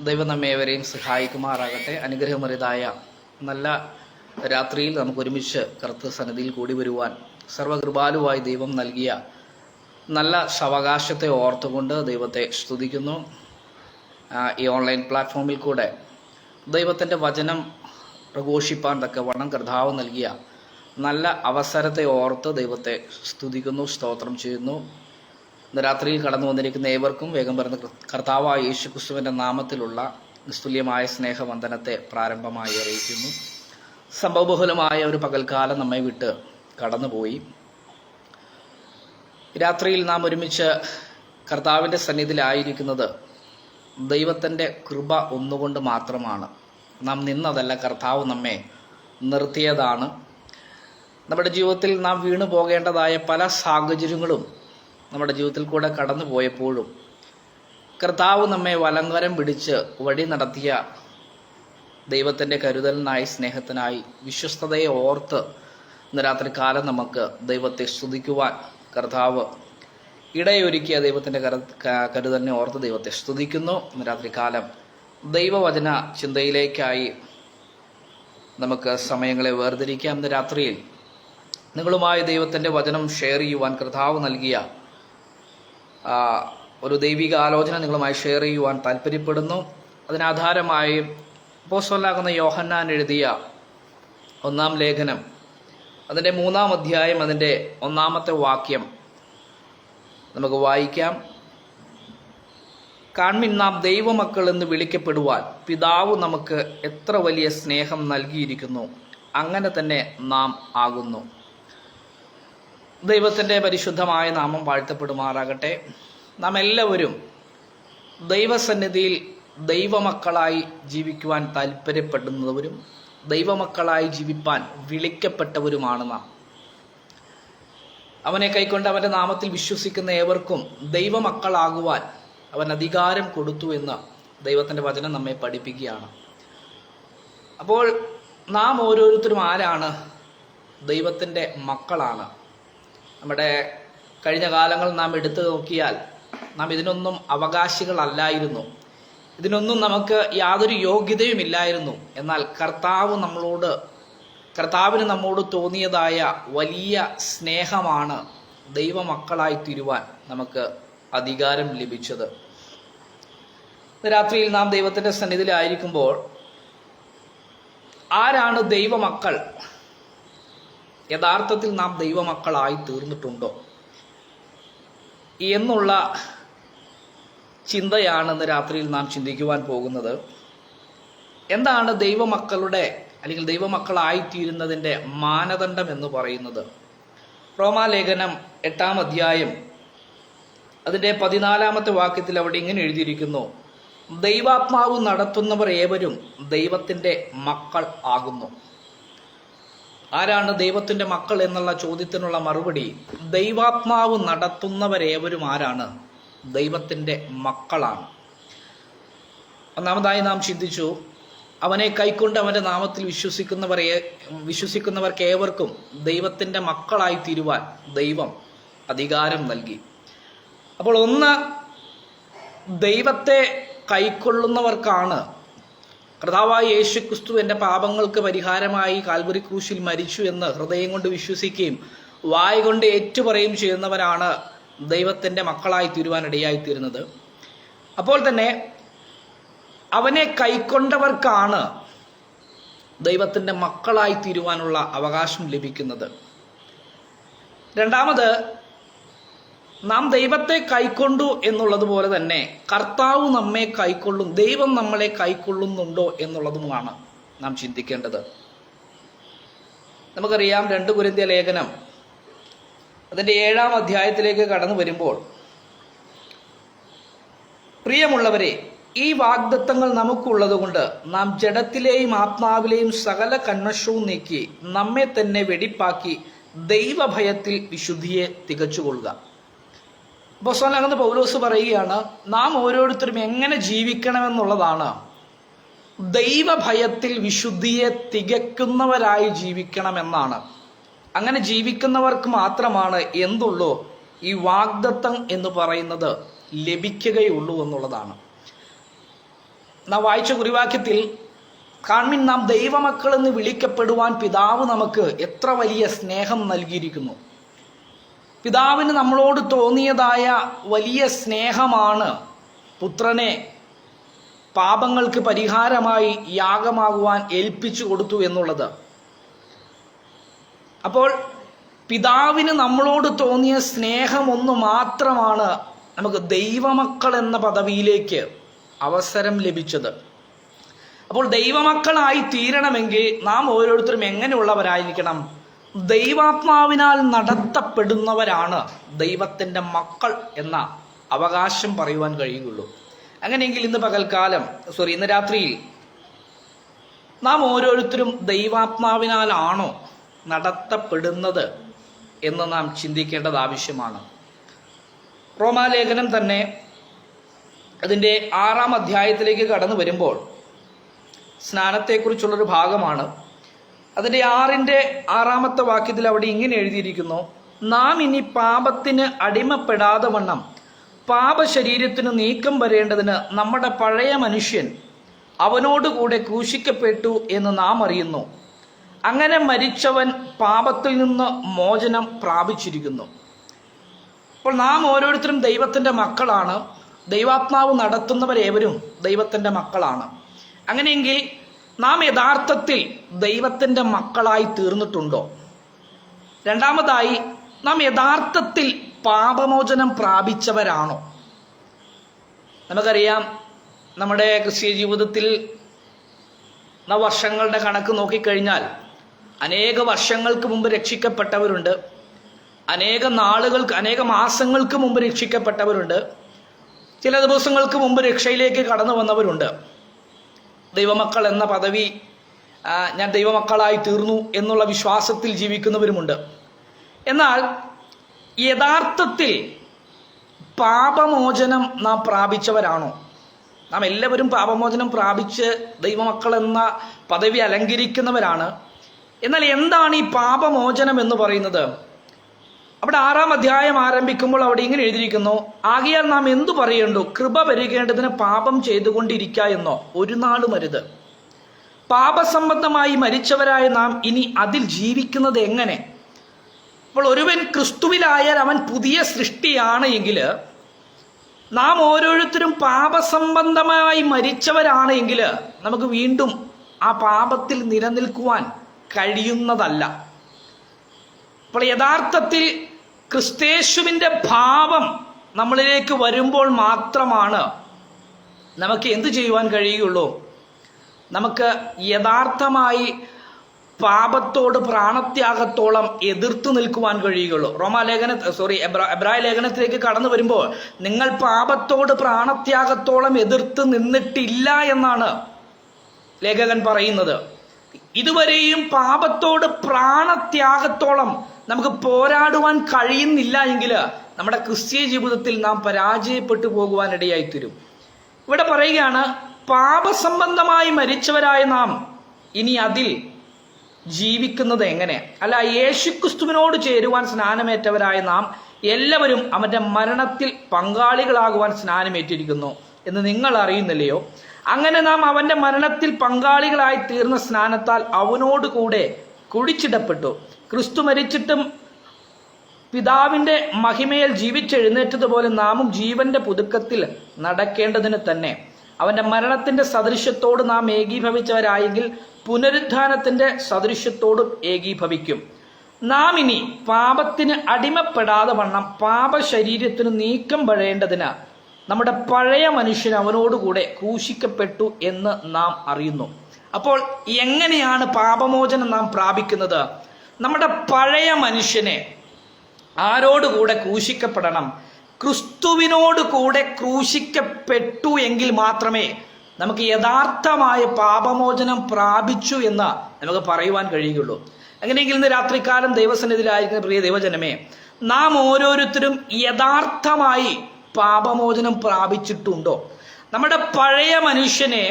ദൈവം നമ്മേവരെയും സഹായിക്കുമാറാകട്ടെ. അനുഗ്രഹമറിയതായ നല്ല രാത്രിയിൽ നമുക്ക് ഒരുമിച്ച് കർത്തൃ സന്നിധിയിൽ കൂടി വരുവാൻ സർവകൃപാലുവായി ദൈവം നൽകിയ നല്ല സാവകാശത്തെ ഓർത്തുകൊണ്ട് ദൈവത്തെ സ്തുതിക്കുന്നു. ഈ ഓൺലൈൻ പ്ലാറ്റ്ഫോമിൽ കൂടെ ദൈവത്തിൻ്റെ വചനം പ്രഘോഷിപ്പാൻ തക്കവണ്ണം കർത്താവ് നൽകിയ നല്ല അവസരത്തെ ഓർത്ത് ദൈവത്തെ സ്തുതിക്കുന്നു, സ്തോത്രം ചെയ്യുന്നു. ഇന്ന് രാത്രിയിൽ കടന്നു വന്നിരിക്കുന്ന ഏവർക്കും വേഗം വരുന്ന കർത്താവായ യേശു ക്രിസ്തുവിൻ്റെ നാമത്തിലുള്ള നിസ്തുല്യമായ സ്നേഹവന്ദനത്തെ പ്രാരംഭമായി അറിയിക്കുന്നു. സംഭവബഹുലമായ ഒരു പകൽക്കാലം നമ്മെ വിട്ട് കടന്നുപോയി. രാത്രിയിൽ നാം ഒരുമിച്ച് കർത്താവിൻ്റെ സന്നിധിയിലായിരിക്കുന്നത് ദൈവത്തിൻ്റെ കൃപ ഒന്നുകൊണ്ട് മാത്രമാണ്. നാം നിന്നതല്ല, കർത്താവ് നമ്മെ നിർത്തിയതാണ്. നമ്മുടെ ജീവിതത്തിൽ നാം വീണു പോകേണ്ടതായ പല സാഹചര്യങ്ങളും നമ്മുടെ ജീവിതത്തിൽ കൂടെ കടന്നു പോയപ്പോഴും കർത്താവ് നമ്മെ വലങ്കരം പിടിച്ച് വഴി നടത്തിയ ദൈവത്തിൻ്റെ കരുതലിനായി, സ്നേഹത്തിനായി, വിശ്വസ്തതയെ ഓർത്ത് ഇന്ന് രാത്രി കാലം നമുക്ക് ദൈവത്തെ സ്തുതിക്കുവാൻ കർത്താവ് ഇടയൊരുക്കിയ ദൈവത്തിൻ്റെ കരുതലിനെ ഓർത്ത് ദൈവത്തെ സ്തുതിക്കുന്നു. ഇന്ന് രാത്രി കാലം ദൈവവചന ചിന്തയിലേക്കായി നമുക്ക് സമയങ്ങളെ വേർതിരിക്കാം. ഇന്ന് രാത്രിയിൽ നിങ്ങളുമായി ദൈവത്തിൻ്റെ വചനം ഷെയർ ചെയ്യുവാൻ കർത്താവ് നൽകിയ ഒരു ദൈവിക ആലോചന നിങ്ങളുമായി ഷെയർ ചെയ്യുവാൻ താല്പര്യപ്പെടുന്നു. അതിനാധാരമായി അപ്പോസ്തലനാകുന്ന യോഹന്നാൻ എഴുതിയ 1-ാം ലേഖനം, അതിൻ്റെ 3-ാം അധ്യായം, അതിൻ്റെ 1-ാമത്തെ വാക്യം നമുക്ക് വായിക്കാം. കാൺമിൻ, നാം ദൈവമക്കൾ എന്ന് വിളിക്കപ്പെടുവാൻ പിതാവ് നമുക്ക് എത്ര വലിയ സ്നേഹം നൽകിയിരിക്കുന്നു, അങ്ങനെ തന്നെ നാം ആകുന്നു. ദൈവത്തിൻ്റെ പരിശുദ്ധമായ നാമം വാഴ്ത്തപ്പെടുമാറാകട്ടെ. നാം എല്ലാവരും ദൈവസന്നിധിയിൽ ദൈവമക്കളായി ജീവിക്കുവാൻ താല്പര്യപ്പെടുന്നവരും ദൈവമക്കളായി ജീവിപ്പാൻ വിളിക്കപ്പെട്ടവരുമാണ് നാം. അവനെ കൈക്കൊണ്ട് അവൻ്റെ നാമത്തിൽ വിശ്വസിക്കുന്ന ഏവർക്കും ദൈവമക്കളാകുവാൻ അവൻ അധികാരം കൊടുത്തു എന്ന് ദൈവത്തിൻ്റെ വചനം നമ്മെ പഠിപ്പിക്കുകയാണ്. അപ്പോൾ നാം ഓരോരുത്തരും ആരാണ്? ദൈവത്തിൻ്റെ മക്കളാണ്. നമ്മുടെ കഴിഞ്ഞ കാലങ്ങൾ നാം എടുത്തു നോക്കിയാൽ നാം ഇതിനൊന്നും അവകാശികളല്ലായിരുന്നു, ഇതിനൊന്നും നമുക്ക് യാതൊരു യോഗ്യതയുമില്ലായിരുന്നു. എന്നാൽ കർത്താവിന് നമ്മോട് തോന്നിയതായ വലിയ സ്നേഹമാണ് ദൈവമക്കളായി തീരുവാൻ നമുക്ക് അധികാരം ലഭിച്ചത്. രാത്രിയിൽ നാം ദൈവത്തിൻ്റെ സന്നിധിയിലായിരിക്കുമ്പോൾ ആരാണ് ദൈവമക്കൾ? യഥാർത്ഥത്തിൽ നാം ദൈവമക്കളായി തീർന്നിട്ടുണ്ടോ എന്നുള്ള ചിന്തയാണ് ഇന്ന് രാത്രിയിൽ നാം ചിന്തിക്കുവാൻ പോകുന്നത്. എന്താണ് ദൈവമക്കളുടെ അല്ലെങ്കിൽ ദൈവമക്കളായിത്തീരുന്നതിൻ്റെ മാനദണ്ഡം എന്ന് പറയുന്നത്? റോമാലേഖനം 8-ാം അധ്യായം അതിൻ്റെ 14-ാമത്തെ വാക്യത്തിൽ അവിടെ ഇങ്ങനെ എഴുതിയിരിക്കുന്നു: ദൈവാത്മാവ് നടത്തുന്നവർ ഏവരും ദൈവത്തിൻ്റെ മക്കൾ ആകുന്നു. ആരാണ് ദൈവത്തിൻ്റെ മക്കൾ എന്നുള്ള ചോദ്യത്തിനുള്ള മറുപടി, ദൈവാത്മാവ് നടത്തുന്നവരേവരും ആരാണ്? ദൈവത്തിൻ്റെ മക്കളാണ്. ഒന്നാമതായി നാം ചിന്തിച്ചു, അവനെ കൈക്കൊണ്ട് അവൻ്റെ നാമത്തിൽ വിശ്വസിക്കുന്നവർക്ക് ഏവർക്കും ദൈവത്തിൻ്റെ മക്കളായി തീരുവാൻ ദൈവം അധികാരം നൽകി. അപ്പോൾ ഒന്ന്, ദൈവത്തെ കൈക്കൊള്ളുന്നവർക്കാണ്. കർത്താവായ യേശു ക്രിസ്തു എൻ്റെ പാപങ്ങൾക്ക് പരിഹാരമായി കാൽവരി ക്രൂശിൽ മരിച്ചു എന്ന് ഹൃദയം കൊണ്ട് വിശ്വസിക്കുകയും വായ കൊണ്ട് ഏറ്റുപറയും ചെയ്യുന്നവരാണ് ദൈവത്തിൻ്റെ മക്കളായി തീരുവാൻ ഇടയായിത്തീരുന്നത്. അപ്പോൾ തന്നെ അവനെ കൈക്കൊണ്ടവർക്കാണ് ദൈവത്തിൻ്റെ മക്കളായി തീരുവാനുള്ള അവകാശം ലഭിക്കുന്നത്. രണ്ടാമത്, നാം ദൈവത്തെ കൈക്കൊണ്ടു എന്നുള്ളതുപോലെ തന്നെ കർത്താവ് നമ്മെ കൈക്കൊള്ളും, ദൈവം നമ്മളെ കൈക്കൊള്ളുന്നുണ്ടോ എന്നുള്ളതുമാണ് നാം ചിന്തിക്കേണ്ടത്. നമുക്കറിയാം, 2 കൊരിന്ത്യർ ലേഖനം അതിൻ്റെ 7-ാം അധ്യായത്തിലേക്ക് കടന്നു വരുമ്പോൾ, പ്രിയമുള്ളവരെ, ഈ വാഗ്ദത്തങ്ങൾ നമുക്കുള്ളത് കൊണ്ട് നാം ജഡത്തിലെയും ആത്മാവിലെയും സകല കന്മഷവും നീക്കി നമ്മെ തന്നെ വെടിപ്പാക്കി ദൈവഭയത്തിൽ വിശുദ്ധിയെ തികച്ചുകൊള്ളുക. അപ്പോസ്തലനാകുന്ന പൗലോസ് പറയുകയാണ്, നാം ഓരോരുത്തരും എങ്ങനെ ജീവിക്കണമെന്നുള്ളതാണ്. ദൈവഭയത്തിൽ വിശുദ്ധിയെ തികയ്ക്കുന്നവരായി ജീവിക്കണമെന്നാണ്. അങ്ങനെ ജീവിക്കുന്നവർക്ക് മാത്രമാണ് എന്തുള്ളൂ, ഈ വാഗ്ദത്തം എന്ന് പറയുന്നത് ലഭിക്കുകയുള്ളൂ എന്നുള്ളതാണ്. നാം വായിച്ച കുറിവാക്യത്തിൽ കാൺമിൻ, നാം ദൈവമക്കൾ എന്ന് വിളിക്കപ്പെടുവാൻ പിതാവ് നമുക്ക് എത്ര വലിയ സ്നേഹം നൽകിയിരിക്കുന്നു. പിതാവിന് നമ്മളോട് തോന്നിയതായ വലിയ സ്നേഹമാണ് പുത്രനെ പാപങ്ങൾക്ക് പരിഹാരമായി യാഗമാകുവാൻ ഏൽപ്പിച്ചു കൊടുത്തു എന്നുള്ളത്. അപ്പോൾ പിതാവിന് നമ്മളോട് തോന്നിയ സ്നേഹം ഒന്ന് മാത്രമാണ് നമുക്ക് ദൈവമക്കൾ എന്ന പദവിയിലേക്ക് അവസരം ലഭിച്ചത്. അപ്പോൾ ദൈവമക്കളായി തീരണമെങ്കിൽ നാം ഓരോരുത്തരും എങ്ങനെയുള്ളവരായിരിക്കണം? ദൈവാത്മാവിനാൽ നടത്തപ്പെടുന്നവരാണ് ദൈവത്തിൻ്റെ മക്കൾ എന്ന അവകാശം പറയുവാൻ കഴിയുള്ളൂ. അങ്ങനെയെങ്കിൽ ഇന്ന് രാത്രിയിൽ നാം ഓരോരുത്തരും ദൈവാത്മാവിനാലാണോ നടത്തപ്പെടുന്നത് എന്ന് നാം ചിന്തിക്കേണ്ടത് ആവശ്യമാണ്. റോമാലേഖനം തന്നെ അതിൻ്റെ 6-ാം അധ്യായത്തിലേക്ക് കടന്നു വരുമ്പോൾ സ്നാനത്തെക്കുറിച്ചുള്ളൊരു ഭാഗമാണ്. അതിൻ്റെ 6-ാമത്തെ വാക്യത്തിൽ അവിടെ ഇങ്ങനെ എഴുതിയിരിക്കുന്നു: നാം ഇനി പാപത്തിന് അടിമപ്പെടാതെ വണ്ണം പാപശരീരത്തിന് നീക്കം വരേണ്ടതിന് നമ്മുടെ പഴയ മനുഷ്യൻ അവനോടുകൂടെ ക്രൂശിക്കപ്പെട്ടു എന്ന് നാം അറിയുന്നു. അങ്ങനെ മരിച്ചവൻ പാപത്തിൽ നിന്ന് മോചനം പ്രാപിച്ചിരിക്കുന്നു. അപ്പോൾ നാം ഓരോരുത്തരും ദൈവത്തിൻ്റെ മക്കളാണ്. ദൈവാത്മാവ് നടത്തുന്നവരേവരും ദൈവത്തിൻ്റെ മക്കളാണ്. അങ്ങനെയെങ്കിൽ നാം യഥാർത്ഥത്തിൽ ദൈവത്തിൻ്റെ മക്കളായി തീർന്നിട്ടുണ്ടോ? രണ്ടാമതായി, നാം യഥാർത്ഥത്തിൽ പാപമോചനം പ്രാപിച്ചവരാണോ? നമുക്കറിയാം, നമ്മുടെ ക്രിസ്തീയ ജീവിതത്തിൽ വർഷങ്ങളുടെ കണക്ക് നോക്കിക്കഴിഞ്ഞാൽ അനേക വർഷങ്ങൾക്ക് മുമ്പ് രക്ഷിക്കപ്പെട്ടവരുണ്ട്, അനേക മാസങ്ങൾക്ക് മുമ്പ് രക്ഷിക്കപ്പെട്ടവരുണ്ട്, ചില ദിവസങ്ങൾക്ക് മുമ്പ് രക്ഷയിലേക്ക് കടന്നു വന്നവരുണ്ട്. ദൈവമക്കൾ എന്ന പദവി, ഞാൻ ദൈവമക്കളായി തീർന്നു എന്നുള്ള വിശ്വാസത്തിൽ ജീവിക്കുന്നവരുമുണ്ട്. എന്നാൽ യഥാർത്ഥത്തിൽ പാപമോചനം നാം പ്രാപിച്ചവരാണോ? നാം എല്ലാവരും പാപമോചനം പ്രാപിച്ച് ദൈവമക്കൾ എന്ന പദവി അലങ്കരിക്കുന്നവരാണ്. എന്നാൽ എന്താണ് ഈ പാപമോചനം എന്ന് പറയുന്നത്? അവിടെ 6-ാം അധ്യായം ആരംഭിക്കുമ്പോൾ അവിടെ ഇങ്ങനെ എഴുതിയിരിക്കുന്നു: ആകയാൽ നാം എന്തു പറയേണ്ടു? കൃപ വരികേണ്ടതിന് പാപം ചെയ്തുകൊണ്ടിരിക്കുക എന്നോ? ഒരു നാളും അരുത്. പാപസംബന്ധമായി മരിച്ചവരായ നാം ഇനി അതിൽ ജീവിക്കുന്നത് എങ്ങനെ? അപ്പോൾ ഒരുവൻ ക്രിസ്തുവിലായാൽ അവൻ പുതിയ സൃഷ്ടിയാണ് എങ്കിൽ, നാം ഓരോരുത്തരും പാപസംബന്ധമായി മരിച്ചവരാണ് എങ്കിൽ നമുക്ക് വീണ്ടും ആ പാപത്തിൽ നിലനിൽക്കുവാൻ കഴിയുന്നതല്ല. അപ്പോൾ യഥാർത്ഥത്തിൽ ക്രിസ്തേശുവിൻ്റെ ഭാവം നമ്മളിലേക്ക് വരുമ്പോൾ മാത്രമാണ് നമുക്ക് എന്ത് ചെയ്യുവാൻ കഴിയുള്ളൂ? നമുക്ക് യഥാർത്ഥമായി പാപത്തോട് പ്രാണത്യാഗത്തോളം എതിർത്ത് നിൽക്കുവാൻ കഴിയുകയുള്ളൂ. എബ്രായ ലേഖനത്തിലേക്ക് കടന്നു വരുമ്പോൾ നിങ്ങൾ പാപത്തോട് പ്രാണത്യാഗത്തോളം എതിർത്ത് നിന്നിട്ടില്ല എന്നാണ് ലേഖകൻ പറയുന്നത്. ഇതുവരെയും പാപത്തോട് പ്രാണത്യാഗത്തോളം നമുക്ക് പോരാടുവാൻ കഴിയുന്നില്ല എങ്കിൽ നമ്മുടെ ക്രിസ്തീയ ജീവിതത്തിൽ നാം പരാജയപ്പെട്ടു പോകുവാനിടയായിത്തീരും. ഇവിടെ പറയുകയാണ്, പാപസംബന്ധമായി മരിച്ചവരായ നാം ഇനി അതിൽ ജീവിക്കുന്നത് എങ്ങനെ? അല്ല, യേശുക്രിസ്തുവിനോട് ചേരുവാൻ സ്നാനമേറ്റവരായ നാം എല്ലാവരും അവന്റെ മരണത്തിൽ പങ്കാളികളാകുവാൻ സ്നാനമേറ്റിരിക്കുന്നു എന്ന് നിങ്ങൾ അറിയുന്നില്ലയോ? അങ്ങനെ നാം അവന്റെ മരണത്തിൽ പങ്കാളികളായി തീർന്ന സ്നാനത്താൽ അവനോട് കൂടെ കുഴിച്ചിടപ്പെട്ടു. ക്രിസ്തു മരിച്ചിട്ടും പിതാവിന്റെ മഹിമയിൽ ജീവിച്ചെഴുന്നേറ്റതുപോലെ നാമും ജീവന്റെ പുതുക്കത്തിൽ നടക്കേണ്ടതിന് തന്നെ അവന്റെ മരണത്തിന്റെ സദൃശ്യത്തോട് നാം ഏകീഭവിച്ചവരായെങ്കിൽ പുനരുദ്ധാനത്തിന്റെ സദൃശ്യത്തോടും ഏകീഭവിക്കും. നാം ഇനി പാപത്തിന് അടിമപ്പെടാതെ വണ്ണം പാപശരീരത്തിന് നീക്കം വരേണ്ടതിന് നമ്മുടെ പഴയ മനുഷ്യൻ അവനോടുകൂടെ ക്രൂശിക്കപ്പെട്ടു എന്ന് നാം അറിയുന്നു. അപ്പോൾ എങ്ങനെയാണ് പാപമോചനം നാം പ്രാപിക്കുന്നത്? നമ്മുടെ പഴയ മനുഷ്യനെ ആരോടുകൂടെ ക്രൂശിക്കപ്പെടണം? ക്രിസ്തുവിനോട് കൂടെ ക്രൂശിക്കപ്പെട്ടു എങ്കിൽ മാത്രമേ നമുക്ക് യഥാർത്ഥമായ പാപമോചനം പ്രാപിച്ചു എന്ന് നമുക്ക് പറയുവാൻ കഴിയുകയുള്ളൂ. അങ്ങനെയെങ്കിൽ ഇന്ന് രാത്രികാലം ദൈവസന്നിധിയിലായിരിക്കുന്ന പ്രിയ ദൈവജനമേ, നാം ഓരോരുത്തരും യഥാർത്ഥമായി പാപമോചനം പ്രാപിച്ചിട്ടുണ്ടോ? നമ്മുടെ പഴയ മനുഷ്യനെ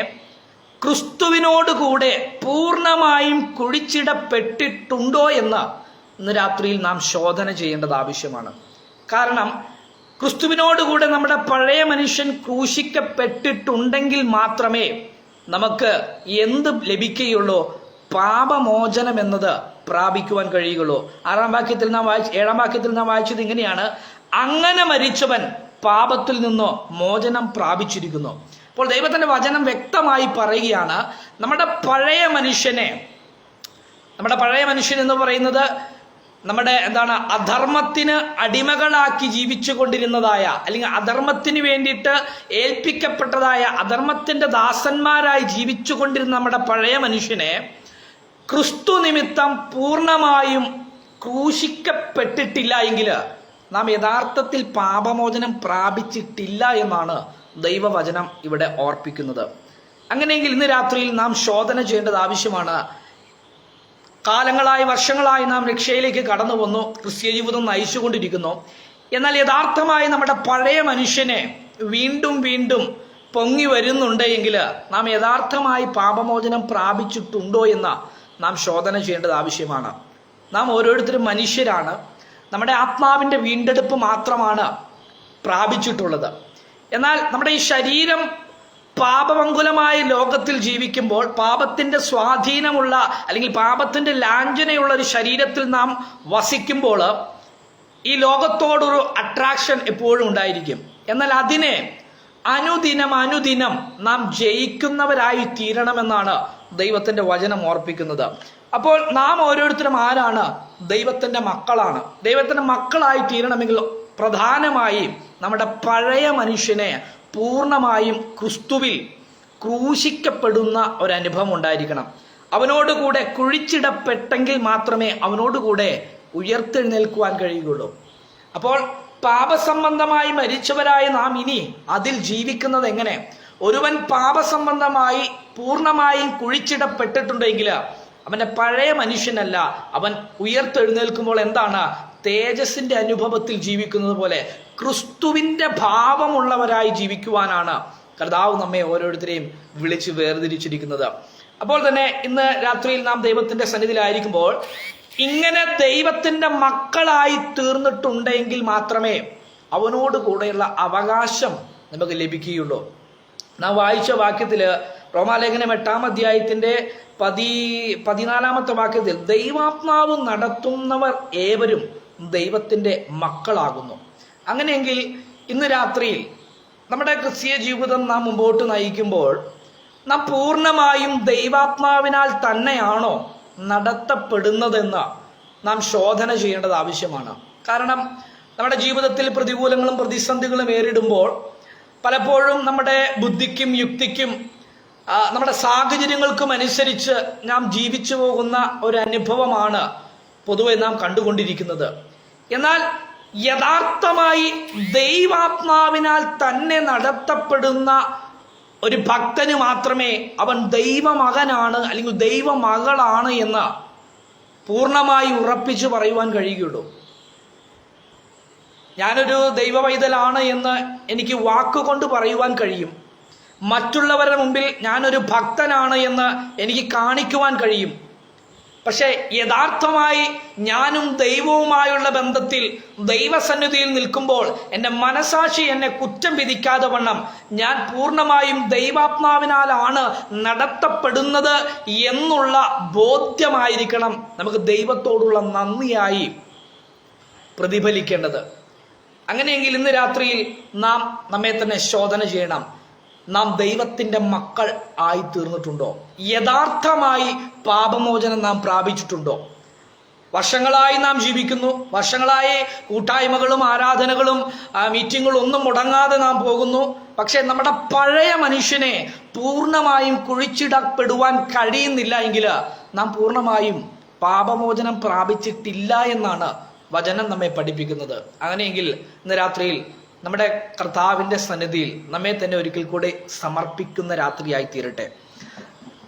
ക്രിസ്തുവിനോട് കൂടെ പൂർണ്ണമായും കുഴിച്ചിടപ്പെട്ടിട്ടുണ്ടോ എന്ന് ഇന്ന് രാത്രിയിൽ നാം ശോധന ചെയ്യേണ്ടത് ആവശ്യമാണ്. കാരണം ക്രിസ്തുവിനോടുകൂടെ നമ്മുടെ പഴയ മനുഷ്യൻ ക്രൂശിക്കപ്പെട്ടിട്ടുണ്ടെങ്കിൽ മാത്രമേ നമുക്ക് എന്ത് ലഭിക്കുകയുള്ളൂ? പാപമോചനം എന്നത് പ്രാപിക്കുവാൻ കഴിയുകയുള്ളൂ. 7-ാം വാക്യത്തിൽ നാം വായിച്ചത് ഇങ്ങനെയാണ്: അങ്ങനെ മരിച്ചവൻ പാപത്തിൽ നിന്നോ മോചനം പ്രാപിച്ചിരിക്കുന്നു. അപ്പോൾ ദൈവത്തിന്റെ വചനം വ്യക്തമായി പറയുകയാണ്, നമ്മുടെ പഴയ മനുഷ്യൻ എന്ന് പറയുന്നത് നമ്മുടെ അധർമ്മത്തിന് അടിമകളാക്കി ജീവിച്ചു കൊണ്ടിരുന്നതായ, അല്ലെങ്കിൽ അധർമ്മത്തിന് വേണ്ടിയിട്ട് ഏൽപ്പിക്കപ്പെട്ടതായ, അധർമ്മത്തിന്റെ ദാസന്മാരായി ജീവിച്ചു കൊണ്ടിരുന്ന നമ്മുടെ പഴയ മനുഷ്യനെ ക്രിസ്തു നിമിത്തം പൂർണ്ണമായും ക്രൂശിക്കപ്പെട്ടിട്ടില്ല എങ്കിൽ നാം യഥാർത്ഥത്തിൽ പാപമോചനം പ്രാപിച്ചിട്ടില്ല എന്നാണ് ദൈവവചനം ഇവിടെ ഓർപ്പിക്കുന്നത്. അങ്ങനെയെങ്കിൽ ഇന്ന് രാത്രിയിൽ നാം ശോധന ചെയ്യേണ്ടത് ആവശ്യമാണ്. കാലങ്ങളായി, വർഷങ്ങളായി നാം രക്ഷയിലേക്ക് കടന്നു വന്നു, ക്രിസ്തീയ ജീവിതം നയിച്ചുകൊണ്ടിരിക്കുന്നു. എന്നാൽ യഥാർത്ഥമായി നമ്മുടെ പഴയ മനുഷ്യനെ വീണ്ടും വീണ്ടും പൊങ്ങി വരുന്നുണ്ട് എങ്കിൽ നാം യഥാർത്ഥമായി പാപമോചനം പ്രാപിച്ചിട്ടുണ്ടോ എന്ന് നാം ശോധന ചെയ്യേണ്ടത് ആവശ്യമാണ്. നാം ഓരോരുത്തരും മനുഷ്യരാണ്. നമ്മുടെ ആത്മാവിൻ്റെ വീണ്ടെടുപ്പ് മാത്രമാണ് പ്രാപിച്ചിട്ടുള്ളത്. എന്നാൽ നമ്മുടെ ഈ ശരീരം പാപമംഗുലമായ ലോകത്തിൽ ജീവിക്കുമ്പോൾ, പാപത്തിന്റെ സ്വാധീനമുള്ള അല്ലെങ്കിൽ പാപത്തിന്റെ ലാഞ്ചനയുള്ള ഒരു ശരീരത്തിൽ നാം വസിക്കുമ്പോൾ ഈ ലോകത്തോടൊരു അട്രാക്ഷൻ എപ്പോഴും ഉണ്ടായിരിക്കും. എന്നാൽ അതിനെ അനുദിനം നാം ജയിക്കുന്നവരായി തീരണമെന്നാണ് ദൈവത്തിന്റെ വചനം ഓർപ്പിക്കുന്നത്. അപ്പോൾ നാം ഓരോരുത്തരും ആരാണ്? ദൈവത്തിന്റെ മക്കളാണ്. ദൈവത്തിന്റെ മക്കളായി തീരണമെങ്കിൽ പ്രധാനമായും നമ്മുടെ പഴയ മനുഷ്യനെ പൂർണ്ണമായും ക്രിസ്തുവിൽ ക്രൂശിക്കപ്പെടുന്ന ഒരനുഭവം ഉണ്ടായിരിക്കണം. അവനോടുകൂടെ കുഴിച്ചിടപ്പെട്ടെങ്കിൽ മാത്രമേ അവനോടുകൂടെ ഉയർത്തെഴുന്നേൽക്കുവാൻ കഴിയുകയുള്ളൂ. അപ്പോൾ പാപസംബന്ധമായി മരിച്ചവരായ നാം ഇനി അതിൽ ജീവിക്കുന്നത് എങ്ങനെ? ഒരുവൻ പാപസംബന്ധമായി പൂർണ്ണമായും കുഴിച്ചിടപ്പെട്ടിട്ടുണ്ടെങ്കിൽ അവന്റെ പഴയ മനുഷ്യനല്ല, അവൻ ഉയർത്തെഴുന്നേൽക്കുമ്പോൾ തേജസ്സിന്റെ അനുഭവത്തിൽ ജീവിക്കുന്നത് പോലെ ക്രിസ്തുവിന്റെ ഭാവമുള്ളവരായി ജീവിക്കുവാനാണ് കർത്താവ് നമ്മെ ഓരോരുത്തരെയും വിളിച്ച് വേർതിരിച്ചിരിക്കുന്നത്. അപ്പോൾ തന്നെ ഇന്ന് രാത്രിയിൽ നാം ദൈവത്തിന്റെ സന്നിധിയിലായിരിക്കുമ്പോൾ ഇങ്ങനെ ദൈവത്തിന്റെ മക്കളായി തീർന്നിട്ടുണ്ടെങ്കിൽ മാത്രമേ അവനോട് കൂടെയുള്ള അവകാശം നമുക്ക് ലഭിക്കുകയുള്ളൂ. നാം വായിച്ച വാക്യത്തില് റോമാലേഖനം 8-ാം അധ്യായത്തിന്റെ 14-ാമത്തെ വാക്യത്തിൽ ദൈവാത്മാവ് നടത്തുന്നവർ ഏവരും ദൈവത്തിന്റെ മക്കളാകുന്നു. അങ്ങനെയെങ്കിൽ ഇന്ന് രാത്രിയിൽ നമ്മുടെ ക്രിസ്തീയ ജീവിതം നാം മുമ്പോട്ട് നയിക്കുമ്പോൾ നാം പൂർണ്ണമായും ദൈവാത്മാവിനാൽ തന്നെയാണോ നടത്തപ്പെടുന്നതെന്ന് നാം ശോധന ചെയ്യേണ്ടത് ആവശ്യമാണ്. കാരണം നമ്മുടെ ജീവിതത്തിൽ പ്രതികൂലങ്ങളും പ്രതിസന്ധികളും നേരിടുമ്പോൾ പലപ്പോഴും നമ്മുടെ ബുദ്ധിക്കും യുക്തിക്കും നമ്മുടെ സാഹചര്യങ്ങൾക്കും അനുസരിച്ച് നാം ജീവിച്ചു പോകുന്ന ഒരു അനുഭവമാണ് പൊതുവെ നാം കണ്ടുകൊണ്ടിരിക്കുന്നത്. എന്നാൽ യഥാർത്ഥമായി ദൈവാത്മാവിനാൽ തന്നെ നടത്തപ്പെടുന്ന ഒരു ഭക്തന് മാത്രമേ അവൻ ദൈവമകനാണ് അല്ലെങ്കിൽ ദൈവമകളാണ് എന്ന് പൂർണ്ണമായി ഉറപ്പിച്ചു പറയുവാൻ കഴിയുകയുള്ളൂ. ഞാനൊരു ദൈവവൈതലാണ് എന്ന് എനിക്ക് വാക്കുകൊണ്ട് പറയുവാൻ കഴിയും. മറ്റുള്ളവരുടെ മുമ്പിൽ ഞാനൊരു ഭക്തനാണ് എന്ന് എനിക്ക് കാണിക്കുവാൻ കഴിയും. പക്ഷെ യഥാർത്ഥമായി ഞാനും ദൈവവുമായുള്ള ബന്ധത്തിൽ ദൈവസന്നിധിയിൽ നിൽക്കുമ്പോൾ എൻ്റെ മനസാക്ഷി എന്നെ കുറ്റം വിധിക്കാതെ വണ്ണം ഞാൻ പൂർണ്ണമായും ദൈവാത്മാവിനാലാണ് നടത്തപ്പെടുന്നത് എന്നുള്ള ബോധ്യമായിരിക്കണം നമുക്ക് ദൈവത്തോടുള്ള നന്ദിയായി പ്രതിഫലിക്കേണ്ടത്. അങ്ങനെയെങ്കിൽ ഇന്ന് രാത്രിയിൽ നാം നമ്മെ തന്നെ ശോധന ചെയ്യണം. നാം ദൈവത്തിന്റെ മക്കൾ ആയി തീർന്നിട്ടുണ്ടോ? യഥാർത്ഥമായി പാപമോചനം നാം പ്രാപിച്ചിട്ടുണ്ടോ? വർഷങ്ങളായി നാം ജീവിക്കുന്നു, വർഷങ്ങളായി കൂട്ടായ്മകളും ആരാധനകളും മീറ്റിങ്ങുകളും ഒന്നും മുടങ്ങാതെ നാം പോകുന്നു. പക്ഷെ നമ്മുടെ പഴയ മനുഷ്യനെ പൂർണ്ണമായും കുഴിച്ചിടപ്പെടുവാൻ കഴിയുന്നില്ല എങ്കിൽ നാം പൂർണ്ണമായും പാപമോചനം പ്രാപിച്ചിട്ടില്ല എന്നാണ് വചനം നമ്മെ പഠിപ്പിക്കുന്നത്. അങ്ങനെയെങ്കിൽ ഇന്ന് രാത്രിയിൽ നമ്മുടെ കർത്താവിൻ്റെ സന്നിധിയിൽ നമ്മെ തന്നെ ഒരിക്കൽ കൂടെ സമർപ്പിക്കുന്ന രാത്രിയായി തീരട്ടെ.